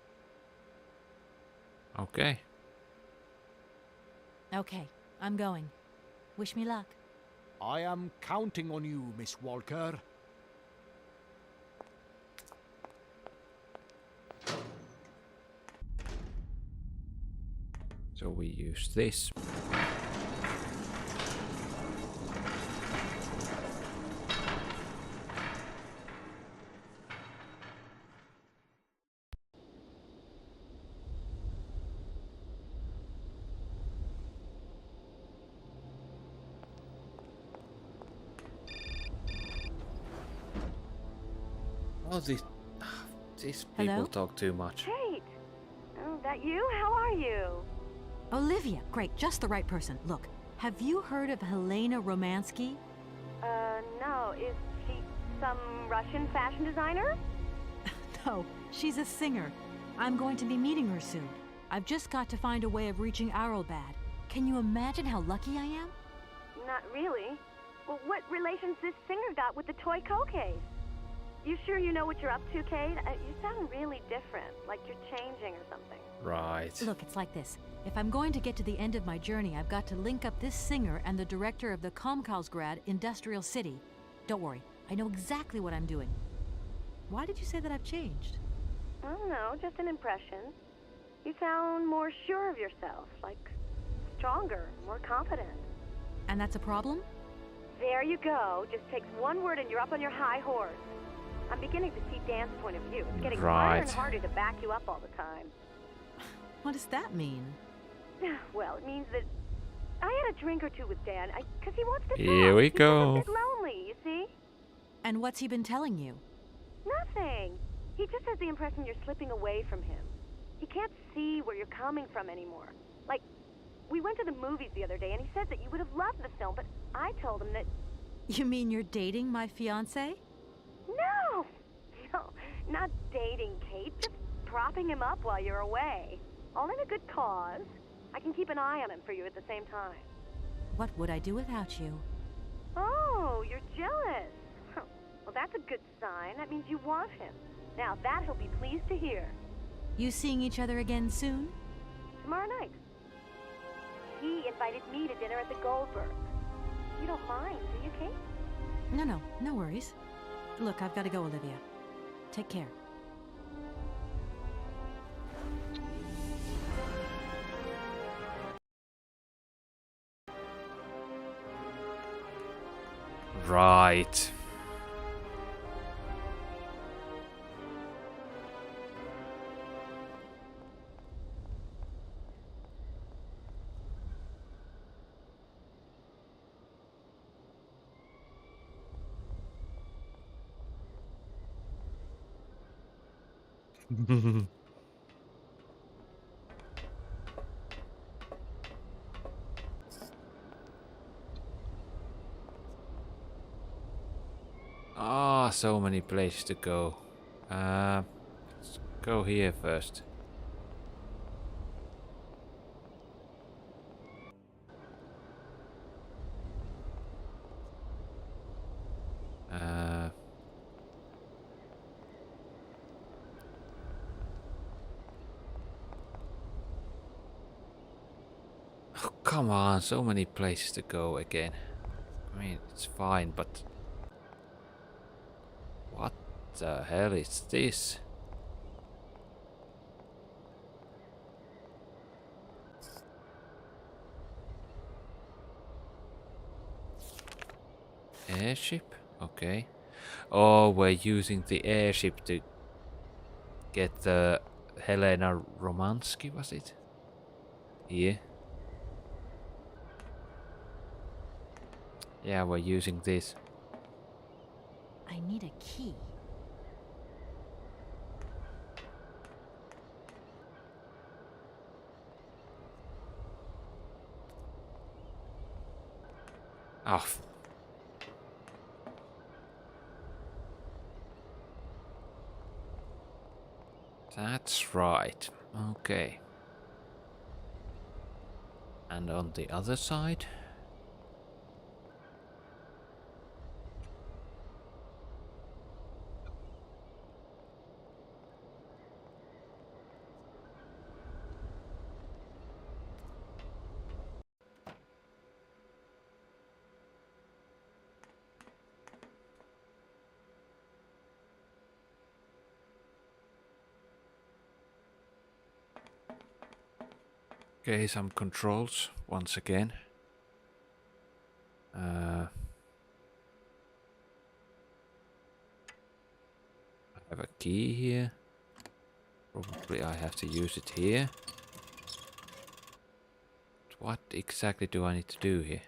[SPEAKER 1] Okay.
[SPEAKER 2] Okay, I'm going. Wish me luck.
[SPEAKER 7] I am counting on you, Miss Walker.
[SPEAKER 1] So we use this. Oh, these people
[SPEAKER 2] Hello?
[SPEAKER 1] talk too much.
[SPEAKER 8] Kate! Oh, that you? How are you?
[SPEAKER 2] Olivia, great, just the right person. Look, have you heard of Helena Romansky?
[SPEAKER 5] No. Is she some Russian fashion designer?
[SPEAKER 2] No, she's a singer. I'm going to be meeting her soon. I've just got to find a way of reaching Arlbad. Can you imagine how lucky I am?
[SPEAKER 5] Not really. Well, what relation's this singer got with the toy case? You sure you know what you're up to, Kate? You sound really different, like you're changing or something.
[SPEAKER 1] Right.
[SPEAKER 2] Look, it's like this. If I'm going to get to the end of my journey, I've got to link up this singer and the director of the Komkalsgrad Industrial City. Don't worry, I know exactly what I'm doing. Why did you say that I've changed?
[SPEAKER 5] I don't know, just an impression. You sound more sure of yourself, like stronger, more confident.
[SPEAKER 2] And that's a problem?
[SPEAKER 5] There you go. Just takes one word and you're up on your high horse. I'm beginning to see Dan's point of view. It's getting harder and harder to back you up all the time.
[SPEAKER 2] What does that mean?
[SPEAKER 5] Well, it means that I had a drink or two with Dan, because he wants to talk.
[SPEAKER 1] Here we go.
[SPEAKER 5] He's a bit lonely, you see?
[SPEAKER 2] And what's he been telling you?
[SPEAKER 5] Nothing. He just has the impression you're slipping away from him. He can't see where you're coming from anymore. Like, we went to the movies the other day, and he said that you would have loved the film, but I told him that...
[SPEAKER 2] You mean you're dating my fiancé?
[SPEAKER 5] No! No, not dating, Kate. Just propping him up while you're away. All in a good cause. I can keep an eye on him for you at the same time.
[SPEAKER 2] What would I do without you?
[SPEAKER 5] Oh, you're jealous. Well, that's a good sign. That means you want him. Now, that he'll be pleased to hear.
[SPEAKER 2] You seeing each other again soon?
[SPEAKER 5] Tomorrow night. He invited me to dinner at the Goldberg. You don't mind, do you, Kate?
[SPEAKER 2] No worries. Look, I've got to go, Olivia. Take care.
[SPEAKER 1] Right. So many places to go. Let's go here first. Oh, come on, so many places to go again. I mean, it's fine, but what the hell is this? Airship? Okay. Oh, we're using the airship to get the Helena Romansky, was it? Here. Yeah, we're using this.
[SPEAKER 2] I need a key.
[SPEAKER 1] Oh. That's right. Okay. And on the other side? Okay, some controls once again. I have a key here. Probably I have to use it here. But what exactly do I need to do here?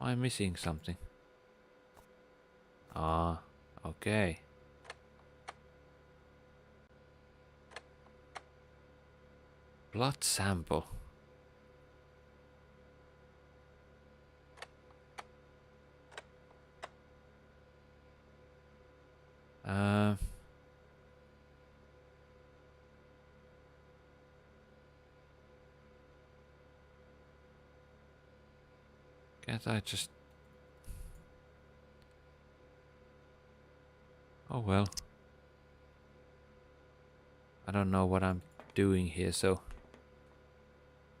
[SPEAKER 1] I missing something? Ah, okay. Blood sample. Can't I just... Oh well. I don't know what I'm doing here, so...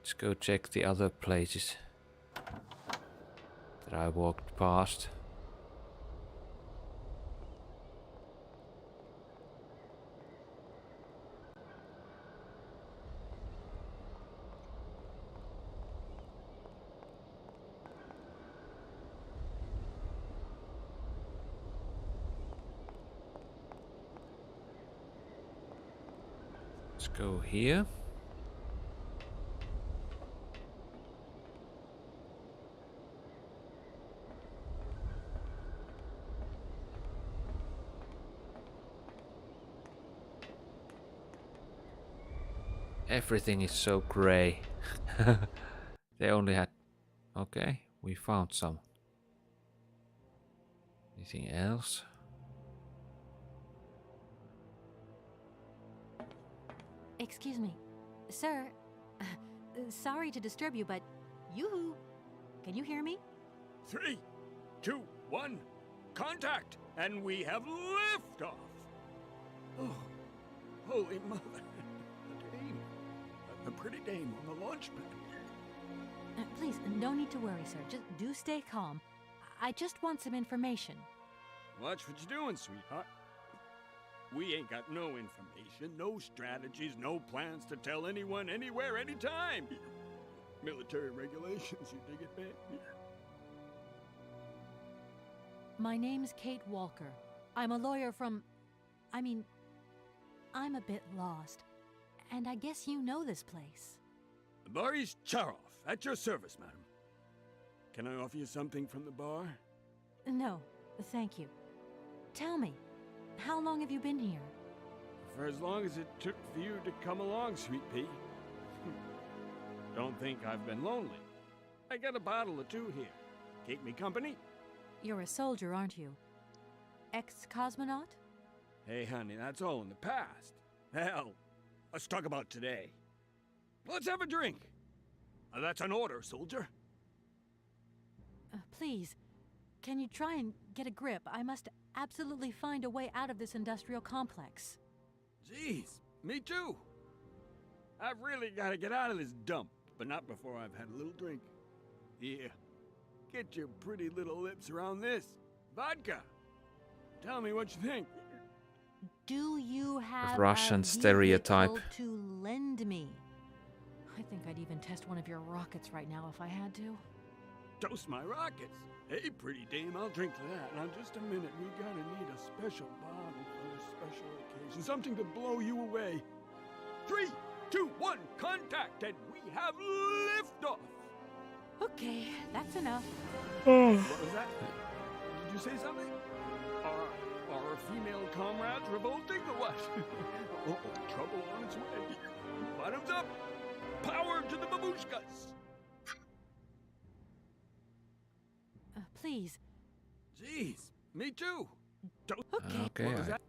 [SPEAKER 1] Let's go check the other places that I walked past. Let's go here. Everything is so grey. They only had... Okay, we found some. Anything else?
[SPEAKER 2] Excuse me. Sir, sorry to disturb you, but yoo-hoo! Can you hear me?
[SPEAKER 9] 3, 2, 1, contact! And we have liftoff! Oh, holy mother. A dame. A pretty dame on the launch pad.
[SPEAKER 2] Please, no need to worry, sir. Just do stay calm. I just want some information.
[SPEAKER 9] Watch what you're doing, sweetheart. We ain't got no information, no strategies, no plans to tell anyone, anywhere, anytime. Military regulations, you dig it, babe?
[SPEAKER 2] My name's Kate Walker. I'm a lawyer from... I'm a bit lost. And I guess you know this place.
[SPEAKER 9] Boris Charov, at your service, madam. Can I offer you something from the bar?
[SPEAKER 2] No, thank you. Tell me, how long have you been here?
[SPEAKER 9] For as long as it took for you to come along, sweet pea. Don't think I've been lonely. I got a bottle or two here. Keep me company?
[SPEAKER 2] You're a soldier, aren't you? Ex-cosmonaut?
[SPEAKER 9] Hey, honey, that's all in the past. Hell, let's talk about today. Let's have a drink. That's an order, soldier.
[SPEAKER 2] Please, can you try and get a grip? I must absolutely find a way out of this industrial complex.
[SPEAKER 9] Jeez, me too. I've really got to get out of this dump, but not before I've had a little drink. Here, get your pretty little lips around this. Vodka. Tell me what you think.
[SPEAKER 2] Do you have
[SPEAKER 1] Russian
[SPEAKER 2] a
[SPEAKER 1] stereotype.
[SPEAKER 2] vehicle to lend me? I think I'd even test one of your rockets right now if I had to.
[SPEAKER 9] Toast my rockets. Hey, pretty dame, I'll drink to that. Now, just a minute. We gotta need a special bottle for a special occasion. Something to blow you away. 3, 2, 1, contact, and we have liftoff.
[SPEAKER 2] Okay, that's enough.
[SPEAKER 9] What was that? Did you say something? Are our female comrades revolting or what? Oh, trouble on its way. Bottoms up. Power to the babushkas.
[SPEAKER 2] Please.
[SPEAKER 9] Jeez, me too.
[SPEAKER 1] Okay,
[SPEAKER 9] What was
[SPEAKER 1] I
[SPEAKER 9] that?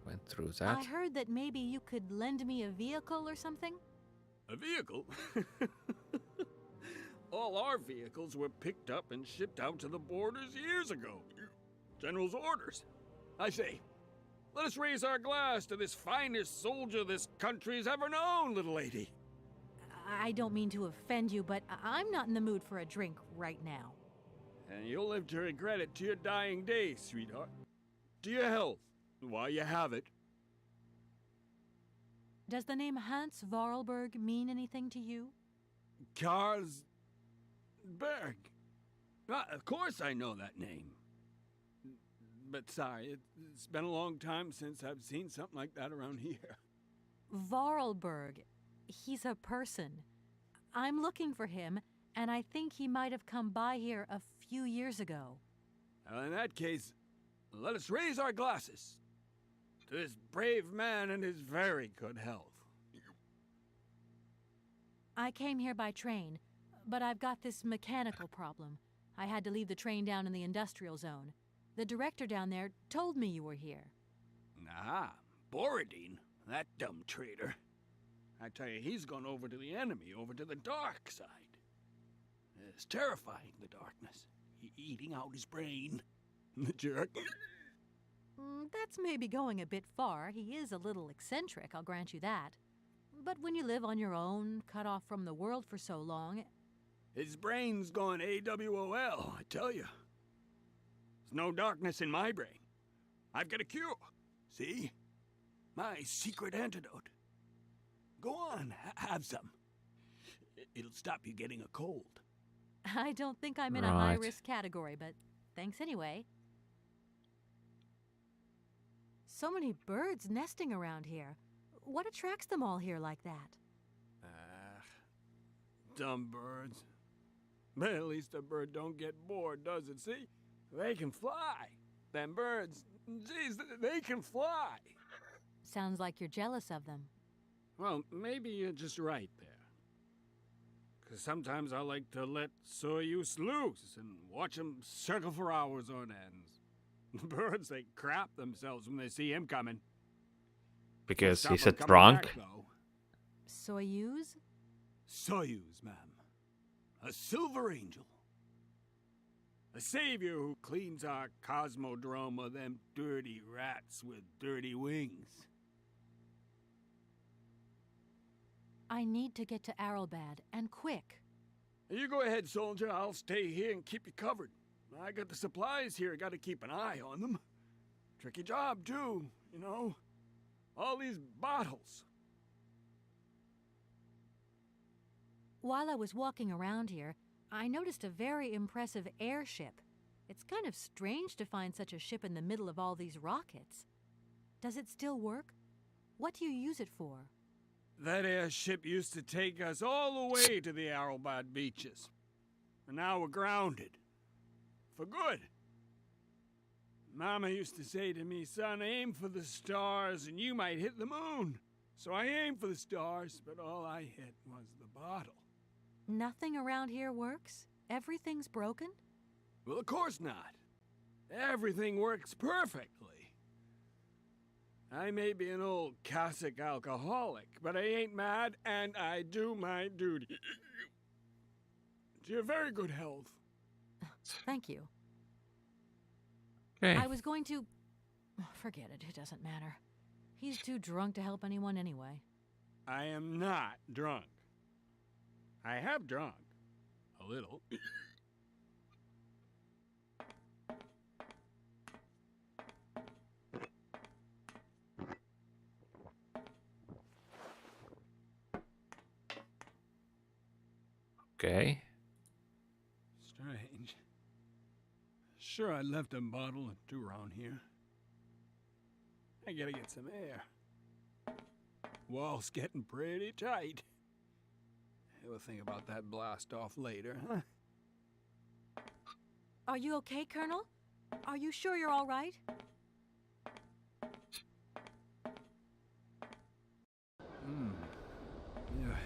[SPEAKER 1] went through that.
[SPEAKER 2] I heard that maybe you could lend me a vehicle or something?
[SPEAKER 9] A vehicle? All our vehicles were picked up and shipped out to the borders years ago. General's orders. I say, let us raise our glass to this finest soldier this country's ever known, little lady.
[SPEAKER 2] I don't mean to offend you, but I'm not in the mood for a drink right now.
[SPEAKER 9] And you'll live to regret it to your dying days, sweetheart. To your health, while you have it.
[SPEAKER 2] Does the name Hans Vorarlberg mean anything to you?
[SPEAKER 9] Karsberg. Of course I know that name. But sorry, it's been a long time since I've seen something like that around here.
[SPEAKER 2] Vorarlberg. He's a person. I'm looking for him, and I think he might have come by here a few years ago.
[SPEAKER 9] Well, in that case, let us raise our glasses to this brave man and his very good health.
[SPEAKER 2] I came here by train, but I've got this mechanical problem. I had to leave the train down in the industrial zone. The director down there told me you were here.
[SPEAKER 9] Ah, Borodine, that dumb traitor. I tell you, he's gone over to the enemy, over to the dark side. It's terrifying, the darkness. Eating out his brain. The jerk.
[SPEAKER 2] That's maybe going a bit far. He is a little eccentric, I'll grant you that. But when you live on your own, cut off from the world for so long...
[SPEAKER 9] His brain's gone AWOL, I tell you. There's no darkness in my brain. I've got a cure. See? My secret antidote. Go on, have some. It'll stop you getting a cold.
[SPEAKER 2] I don't think I'm in a
[SPEAKER 1] Right.
[SPEAKER 2] high-risk category, but thanks anyway. So many birds nesting around here. What attracts them all here like that?
[SPEAKER 9] Dumb birds. But at least a bird don't get bored, does it? See? They can fly. Them birds, geez, they can fly.
[SPEAKER 2] Sounds like you're jealous of them.
[SPEAKER 9] Well, maybe you're just right there. 'Cause sometimes I like to let Soyuz loose and watch them circle for hours on end. The birds, they crap themselves when they see him coming.
[SPEAKER 1] Because
[SPEAKER 9] Stop
[SPEAKER 1] he's
[SPEAKER 9] them
[SPEAKER 1] a
[SPEAKER 9] coming
[SPEAKER 1] drunk.
[SPEAKER 9] back, though.
[SPEAKER 2] Soyuz?
[SPEAKER 9] Soyuz, ma'am. A silver angel. A savior who cleans our cosmodrome of them dirty rats with dirty wings.
[SPEAKER 2] I need to get to Arrowbad, and quick.
[SPEAKER 9] You go ahead, soldier. I'll stay here and keep you covered. I got the supplies here. Got to keep an eye on them. Tricky job, too, you know. All these bottles.
[SPEAKER 2] While I was walking around here, I noticed a very impressive airship. It's kind of strange to find such a ship in the middle of all these rockets. Does it still work? What do you use it for?
[SPEAKER 9] That airship used to take us all the way to the Arrowbad beaches. And now we're grounded. For good. Mama used to say to me, son, aim for the stars and you might hit the moon. So I aimed for the stars, but all I hit was the bottle.
[SPEAKER 2] Nothing around here works? Everything's broken?
[SPEAKER 9] Well, of course not. Everything works perfectly. I may be an old Cossack alcoholic, but I ain't mad, and I do my duty. To your very good health.
[SPEAKER 2] Thank you.
[SPEAKER 1] Okay.
[SPEAKER 2] I was going to... Forget it, it doesn't matter. He's too drunk to help anyone anyway.
[SPEAKER 9] I am not drunk. I have drunk. A little.
[SPEAKER 1] Okay.
[SPEAKER 9] Strange. Sure, I left a bottle or two around here. I gotta get some air. Wall's getting pretty tight. We'll think about that blast off later, huh?
[SPEAKER 2] Are you okay, Colonel? Are you sure you're all right?
[SPEAKER 9] Yeah.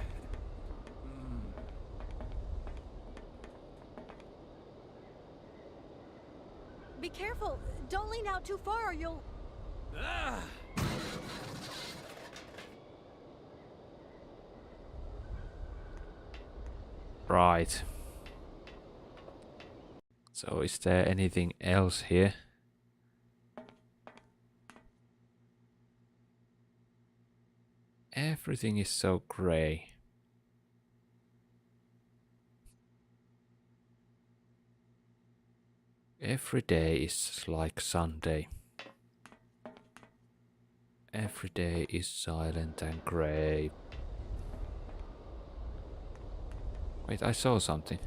[SPEAKER 2] Be careful! Don't lean out too far or you'll...
[SPEAKER 9] Ah!
[SPEAKER 1] Right. So is there anything else here? Everything is so grey. Every day is like Sunday. Every day is silent and grey. Wait, I saw something.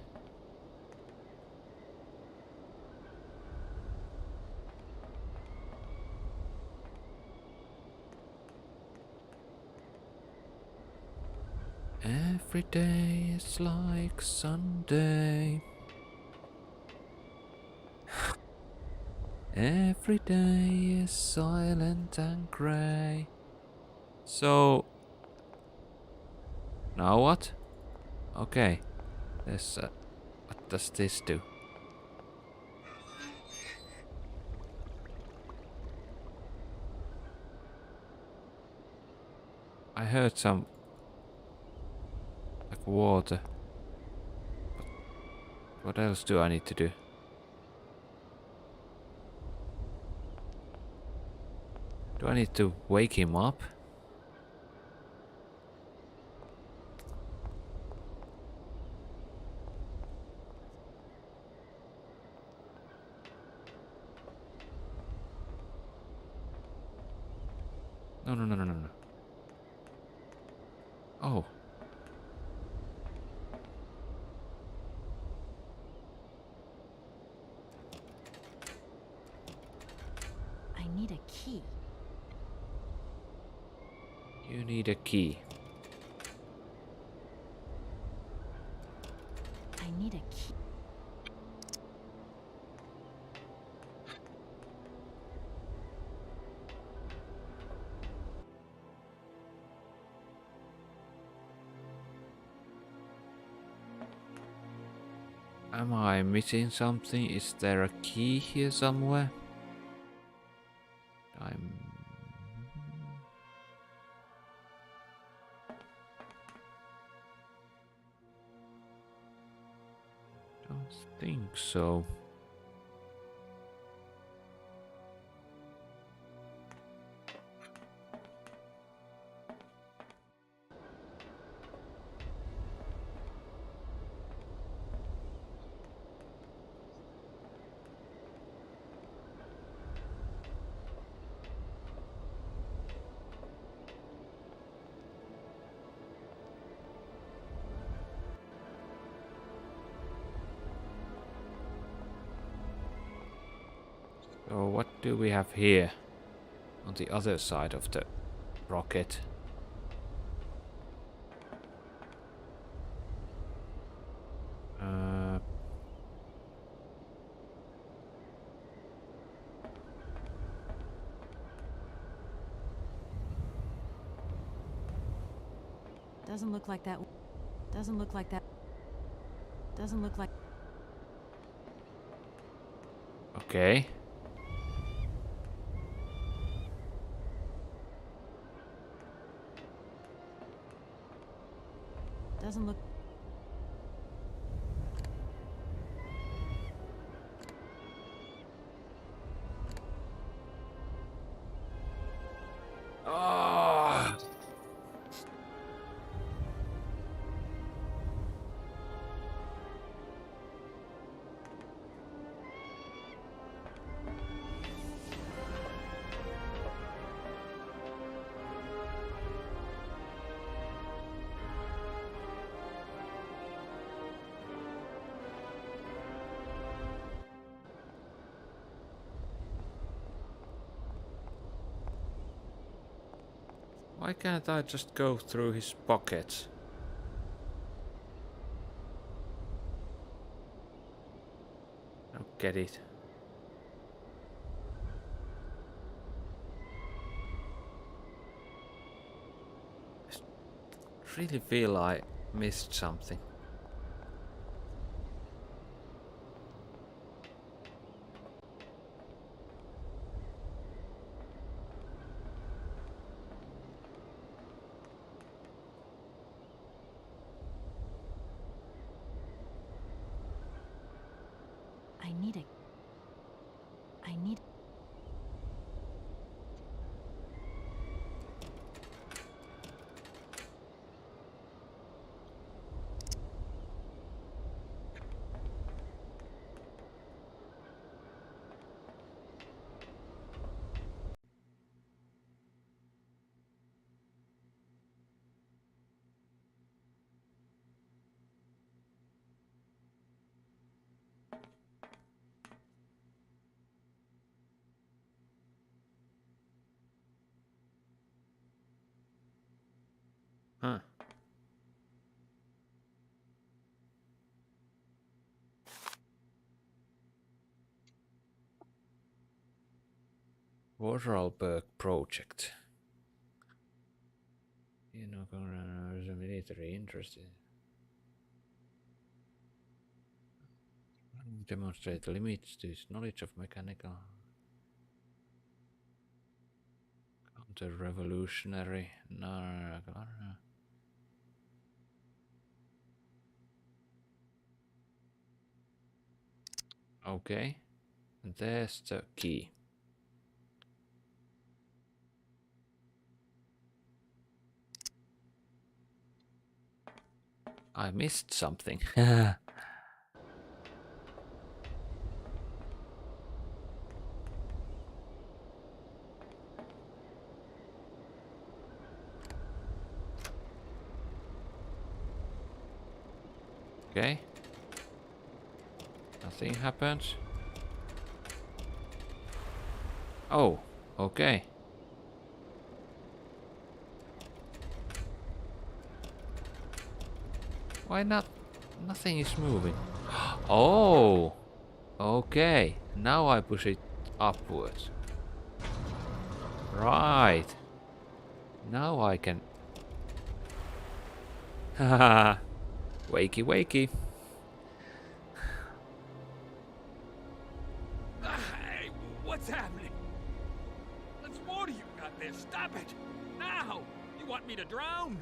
[SPEAKER 1] Every day is like Sunday. Every day is silent and grey. So now what? Okay. This what does this do? I heard some like water. But what else do I need to do? Do I need to wake him up? No, no, no, no, no, no. Oh.
[SPEAKER 2] I need a key.
[SPEAKER 1] You need a key.
[SPEAKER 2] I need a key.
[SPEAKER 1] Am I missing something? Is there a key here somewhere? Don't think so. So what do we have here on the other side of the rocket?
[SPEAKER 2] Doesn't look like that. Doesn't look like that. Doesn't look like.
[SPEAKER 1] Okay.
[SPEAKER 2] Doesn't look.
[SPEAKER 1] Ah. Why can't I just go through his pockets? I don't get it. I really feel I missed something.
[SPEAKER 2] I need a. I need.
[SPEAKER 1] Huh. Vorarlberg project. You know, there's a military interest in. Demonstrate limits to his knowledge of mechanical. Counter-revolutionary. No. Okay. And there's the key. I missed something. Okay. Nothing happens. Oh, okay. Why not? Nothing is moving. Oh, okay. Now I push it upwards. Right. Now I can. Haha. Wakey, wakey.
[SPEAKER 9] Hey, what's happening? Let's water you got there. Stop it! Now! You want me to drown?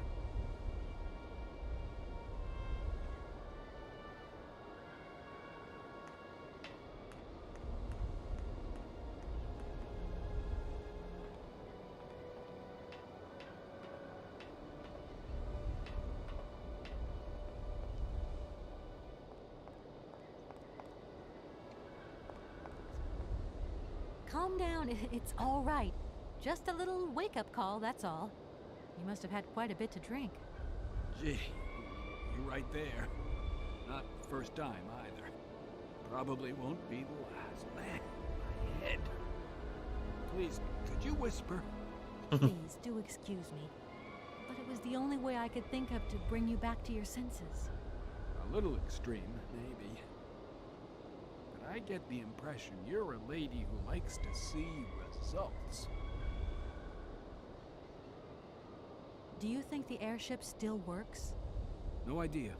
[SPEAKER 2] Calm down, it's all right. Just a little wake-up call, that's all. You must have had quite a bit to drink.
[SPEAKER 9] Gee, you're right there. Not first time either. Probably won't be the last. Man, my head. Please, could you whisper?
[SPEAKER 2] Please, do excuse me. But it was the only way I could think of to bring you back to your senses.
[SPEAKER 9] A little extreme, maybe. But I get the impression you're a lady who likes to see results.
[SPEAKER 2] Do you think the airship still works?
[SPEAKER 9] No idea.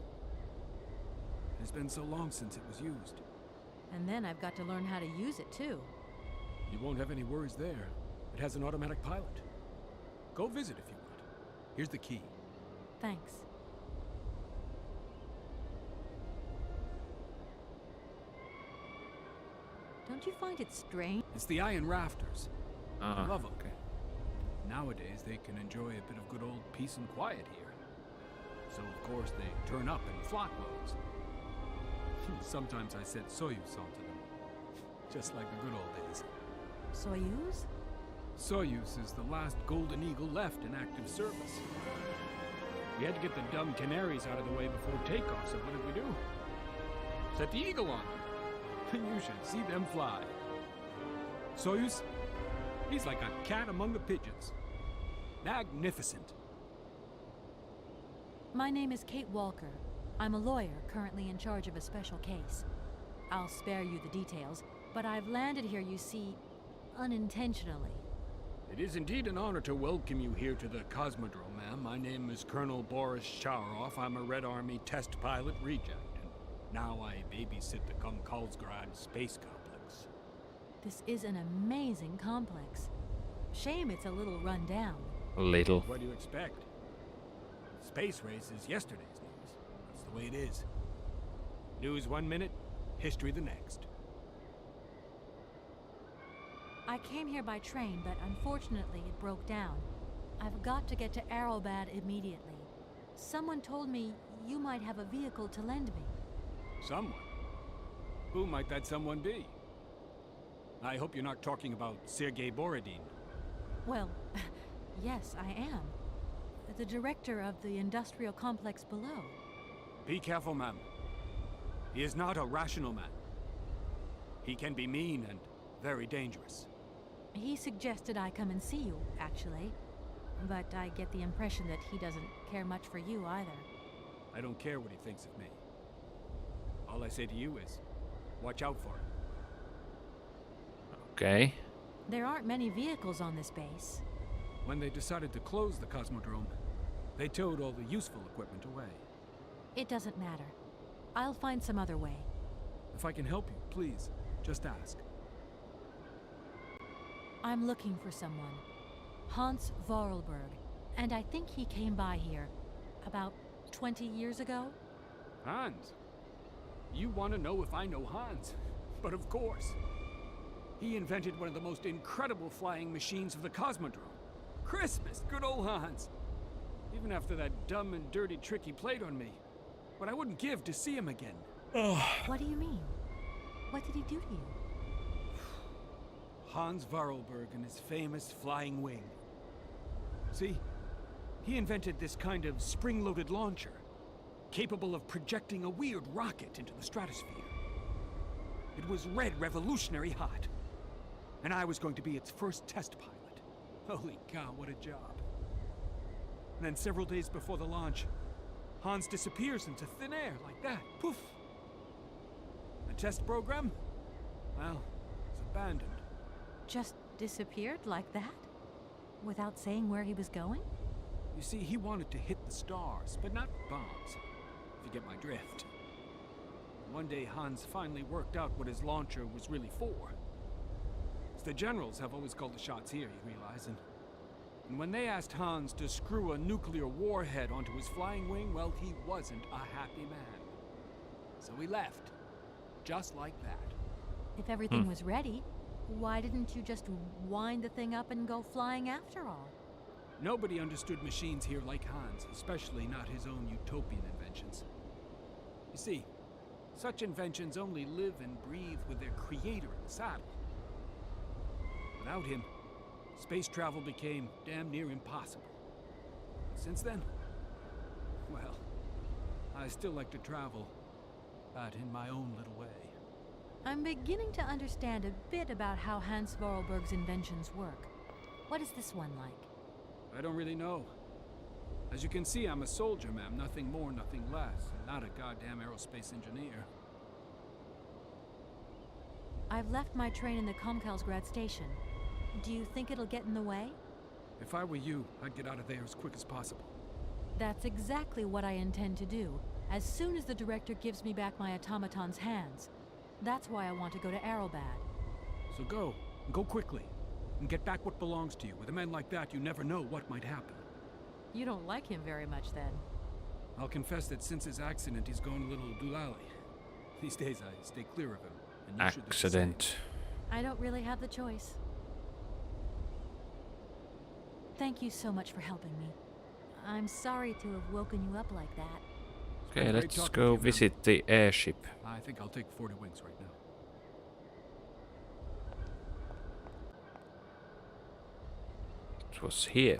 [SPEAKER 9] It's been so long since it was used.
[SPEAKER 2] And then I've got to learn how to use it, too.
[SPEAKER 9] You won't have any worries there. It has an automatic pilot. Go visit if you want. Here's the key.
[SPEAKER 2] Thanks. Don't you find it strange?
[SPEAKER 9] It's the iron rafters. I love them.
[SPEAKER 1] Okay.
[SPEAKER 9] Nowadays, they can enjoy a bit of good old peace and quiet here. So, of course, they turn up in flockloads. Sometimes I set Soyuz onto them. Just like the good old days.
[SPEAKER 2] Soyuz?
[SPEAKER 9] Soyuz is the last Golden Eagle left in active service. We had to get the dumb canaries out of the way before takeoff, so what did we do? Set the Eagle on them. You should see them fly. Soyuz, he's like a cat among the pigeons. Magnificent.
[SPEAKER 2] My name is Kate Walker. I'm a lawyer currently in charge of a special case. I'll spare you the details, but I've landed here, you see, unintentionally.
[SPEAKER 9] It is indeed an honor to welcome you here to the Cosmodrome, ma'am. My name is Colonel Boris Sharoff. I'm a Red Army test pilot reject, and now I babysit the Komkalsgrad space complex.
[SPEAKER 2] This is an amazing complex. Shame it's a little run down.
[SPEAKER 1] Little.
[SPEAKER 9] What do you expect? Space race is yesterday's news. That's the way it is. News 1 minute, history the next.
[SPEAKER 2] I came here by train, but unfortunately it broke down. I've got to get to Arrowbad immediately. Someone told me you might have a vehicle to lend me.
[SPEAKER 9] Someone? Who might that someone be? I hope you're not talking about Sergei Borodin.
[SPEAKER 2] Well, yes, I am. The director of the industrial complex below.
[SPEAKER 9] Be careful, ma'am. He is not a rational man. He can be mean and very dangerous.
[SPEAKER 2] He suggested I come and see you, actually. But I get the impression that he doesn't care much for you either.
[SPEAKER 9] I don't care what he thinks of me. All I say to you is, watch out for him.
[SPEAKER 1] Okay.
[SPEAKER 2] There aren't many vehicles on this base.
[SPEAKER 9] When they decided to close the Cosmodrome, they towed all the useful equipment away.
[SPEAKER 2] It doesn't matter. I'll find some other way.
[SPEAKER 9] If I can help you, please, just ask.
[SPEAKER 2] I'm looking for someone. Hans Vorarlberg. And I think he came by here about 20 years ago.
[SPEAKER 9] Hans? You want to know if I know Hans? But of course. He invented one of the most incredible flying machines of the Cosmodrome. Christmas, good old Hans. Even after that dumb and dirty trick he played on me. But I wouldn't give to see him again.
[SPEAKER 2] What do you mean? What did he do to you?
[SPEAKER 9] Hans Vorarlberg and his famous flying wing. See, he invented this kind of spring-loaded launcher, capable of projecting a weird rocket into the stratosphere. It was red revolutionary hot, and I was going to be its first test pilot. Holy cow, what a job. And then several days before the launch, Hans disappears into thin air like that. Poof! The test program? Well, it's abandoned.
[SPEAKER 2] Just disappeared like that? Without saying where he was going?
[SPEAKER 9] You see, he wanted to hit the stars, but not bombs, if you get my drift. One day, Hans finally worked out what his launcher was really for. It's the generals have always called the shots here, you realize, and when they asked Hans to screw a nuclear warhead onto his flying wing, well, he wasn't a happy man. So he left, just like that.
[SPEAKER 2] If everything was ready, why didn't you just wind the thing up and go flying after all?
[SPEAKER 9] Nobody understood machines here like Hans, especially not his own utopian inventions. You see, such inventions only live and breathe with their creator in the saddle. Without him, space travel became damn near impossible. Since then, well, I still like to travel, but in my own little way.
[SPEAKER 2] I'm beginning to understand a bit about how Hans Vorarlberg's inventions work. What is this one like?
[SPEAKER 9] I don't really know. As you can see, I'm a soldier, ma'am. Nothing more, nothing less. And not a goddamn aerospace engineer.
[SPEAKER 2] I've left my train in the Komkalsgrad station. Do you think it'll get in the way?
[SPEAKER 9] If I were you, I'd get out of there as quick as possible.
[SPEAKER 2] That's exactly what I intend to do, as soon as the director gives me back my automaton's hands. That's why I want to go to Arrowbad.
[SPEAKER 9] So go, and go quickly, and get back what belongs to you. With a man like that, you never know what might happen.
[SPEAKER 2] You don't like him very much, then?
[SPEAKER 9] I'll confess that since his accident, he's gone a little doolally. These days, I stay clear of him. And you should do the same.
[SPEAKER 1] Accident.
[SPEAKER 2] I don't really have the choice. Thank you so much for helping me. I'm sorry to have woken you up like that.
[SPEAKER 1] Okay,
[SPEAKER 9] Great
[SPEAKER 1] let's
[SPEAKER 9] talking
[SPEAKER 1] go
[SPEAKER 9] to you, ma'am.
[SPEAKER 1] visit the airship.
[SPEAKER 9] I think I'll take 40 wings right now.
[SPEAKER 1] It was here.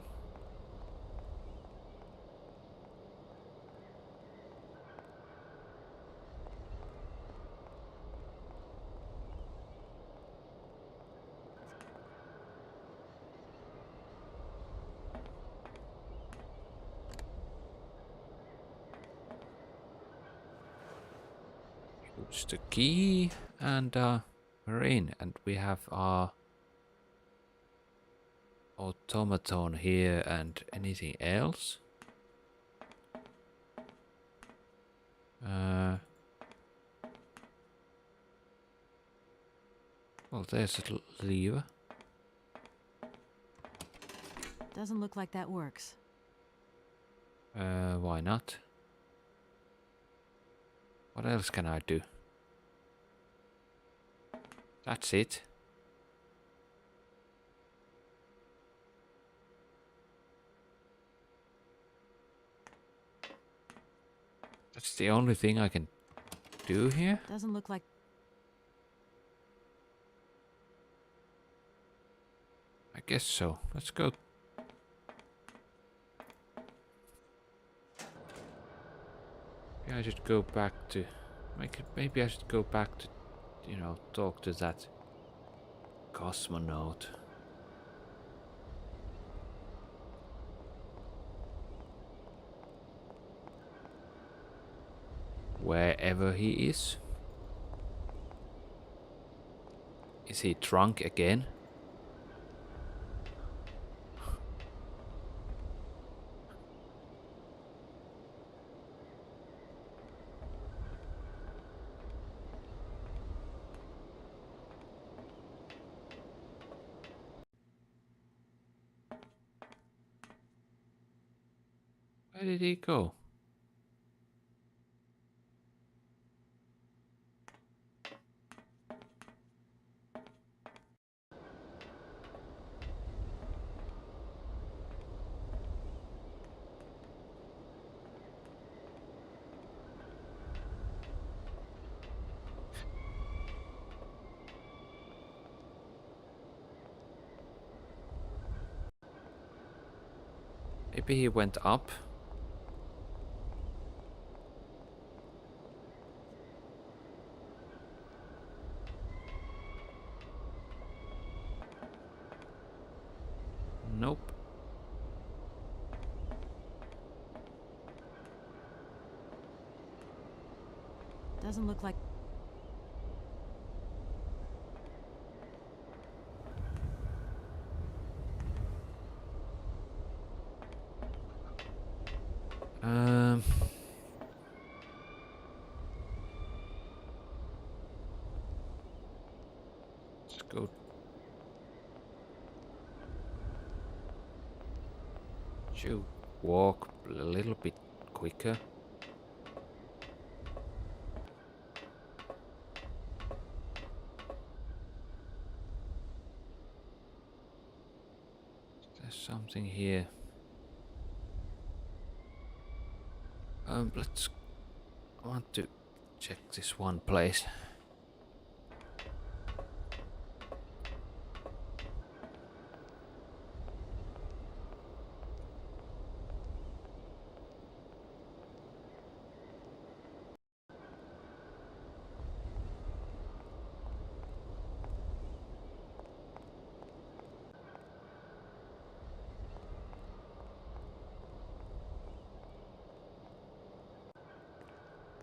[SPEAKER 1] Use the key and we're in, and we have our automaton here. And anything else? Well, there's a lever.
[SPEAKER 2] Doesn't look like that works.
[SPEAKER 1] Why not? What else can I do? That's it. That's the only thing I can do here?
[SPEAKER 2] Doesn't look like...
[SPEAKER 1] I guess so. Let's go. Maybe I should go back to... Maybe I should go back to, you know, talk to that cosmonaut. Wherever he is. Is he drunk again? Where did he go? Maybe he went up. Nope.
[SPEAKER 2] Doesn't look like...
[SPEAKER 1] Um... Let's go. Should walk a little bit quicker. There's something here. Let's... I want to check this one place.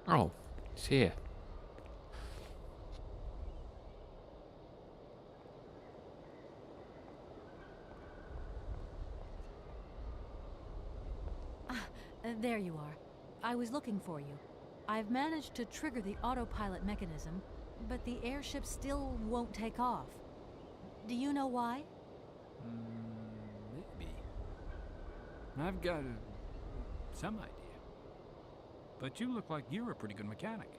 [SPEAKER 1] Oh, it's here.
[SPEAKER 2] There you are. I was looking for you. I've managed to trigger the autopilot mechanism, but the airship still won't take off. Do you know why?
[SPEAKER 9] Maybe. I've got some idea. But you look like you're a pretty good mechanic.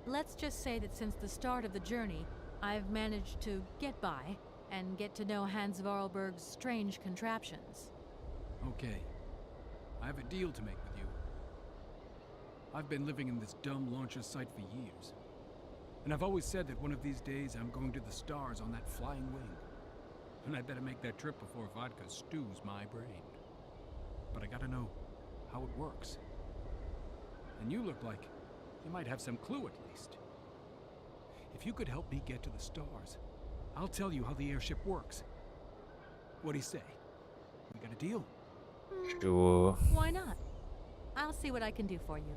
[SPEAKER 2] Let's just say that since the start of the journey, I've managed to get by and get to know Hans Vorarlberg's strange contraptions.
[SPEAKER 9] Okay. I have a deal to make with you. I've been living in this dumb launcher site for years. And I've always said that one of these days I'm going to the stars on that flying wing. And I better make that trip before vodka stews my brain. But I gotta know how it works. And you look like you might have some clue at least. If you could help me get to the stars, I'll tell you how the airship works. What do you say? We got a deal?
[SPEAKER 1] Sure.
[SPEAKER 2] Why not? I'll see what I can do for you.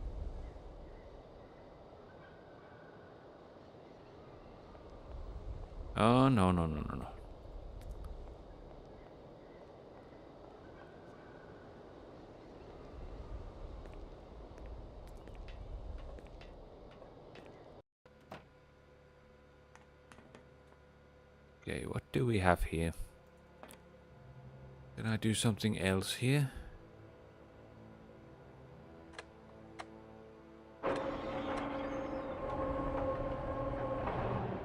[SPEAKER 1] Oh, no, no, no, no, no. Okay, what do we have here? Can I do something else here?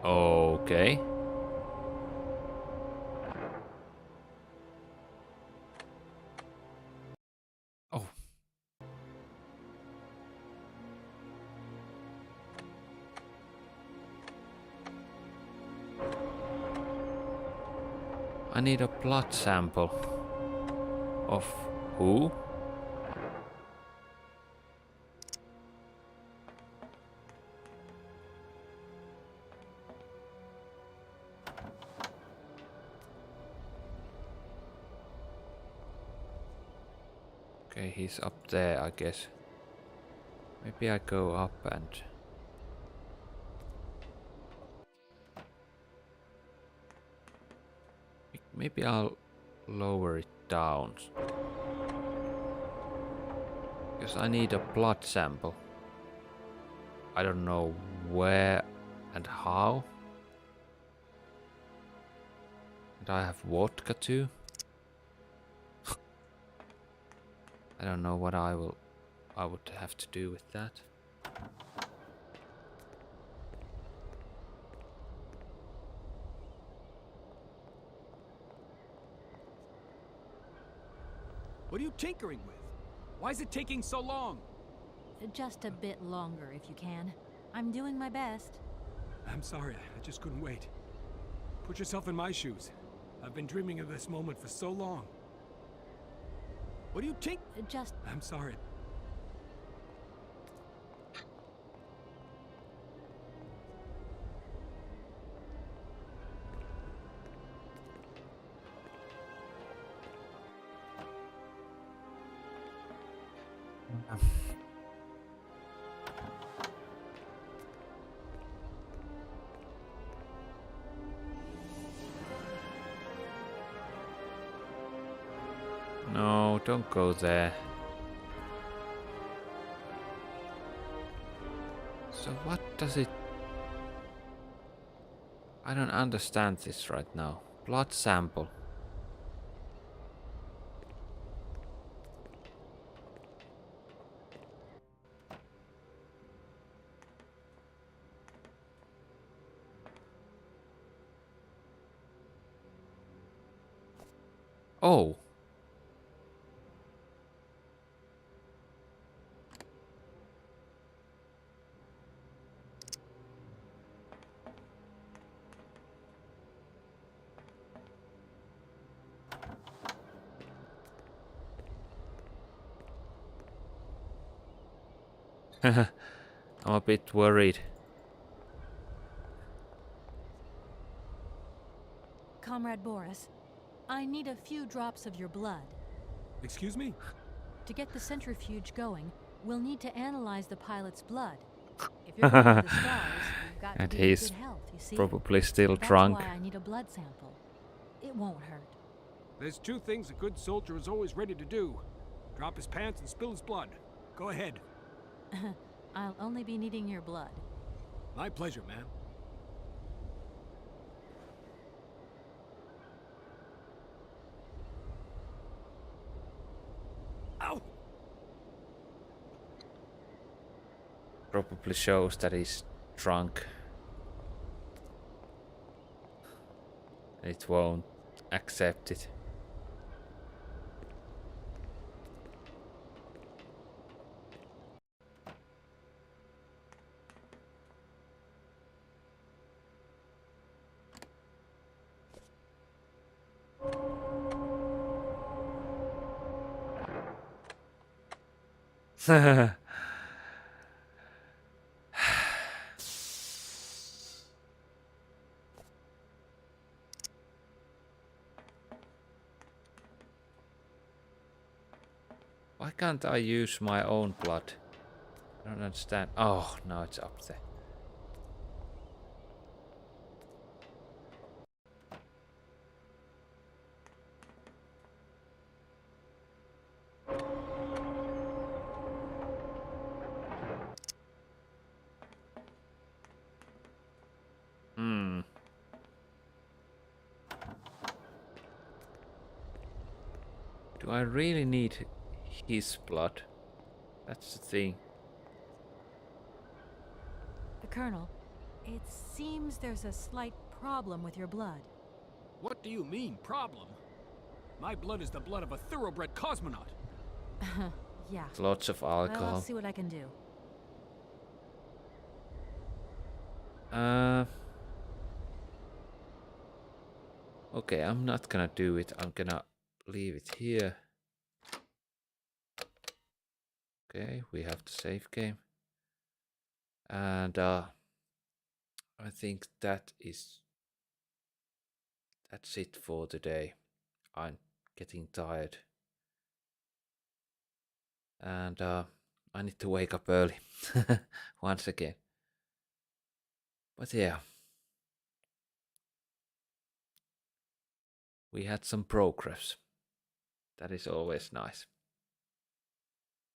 [SPEAKER 1] Okay. Oh. I need a blood sample. Of who? Okay, he's up there, I guess. Maybe I go up and... Maybe I'll lower it down. Because I need a blood sample. I don't know where and how. And I have vodka too. I don't know what I would have to do with that.
[SPEAKER 10] What are you tinkering with? Why is it taking so long?
[SPEAKER 2] Just a bit longer, if you can. I'm doing my best.
[SPEAKER 10] I'm sorry, I just couldn't wait. Put yourself in my shoes. I've been dreaming of this moment for so long. What do you think?
[SPEAKER 2] Just...
[SPEAKER 10] I'm sorry.
[SPEAKER 1] No, don't go there. So what does it... I don't understand this right now. Blood sample. Oh. I'm a bit worried.
[SPEAKER 2] Comrade Boris, I need a few drops of your blood.
[SPEAKER 10] Excuse me?
[SPEAKER 2] To get the centrifuge going, we'll need to analyze the pilot's blood. If you're going to the stars, you've got
[SPEAKER 1] And
[SPEAKER 2] to be in
[SPEAKER 1] he's
[SPEAKER 2] good health, you see?
[SPEAKER 1] probably still
[SPEAKER 2] That's
[SPEAKER 1] drunk.
[SPEAKER 2] why I need a blood sample. It won't hurt.
[SPEAKER 10] There's two things a good soldier is always ready to do. Drop his pants and spill his blood. Go ahead.
[SPEAKER 2] I'll only be needing your blood.
[SPEAKER 10] My pleasure, ma'am. Ow!
[SPEAKER 1] Probably shows that he's drunk. It won't accept it. Why can't I use my own blood? I don't understand. Oh, now it's up there. Hmm. Do I really need his blood? That's the thing.
[SPEAKER 2] Colonel, it seems there's a slight problem with your blood.
[SPEAKER 10] What do you mean, problem? My blood is the blood of a thoroughbred cosmonaut.
[SPEAKER 2] Yeah.
[SPEAKER 1] Lots of
[SPEAKER 2] Well,
[SPEAKER 1] alcohol.
[SPEAKER 2] I'll see what I can do.
[SPEAKER 1] Okay, I'm not gonna do it. I'm gonna leave it here. Okay, we have the save game. And I think that's it for today. I'm getting tired. And I need to wake up early once again. But yeah, we had some progress. That is always nice.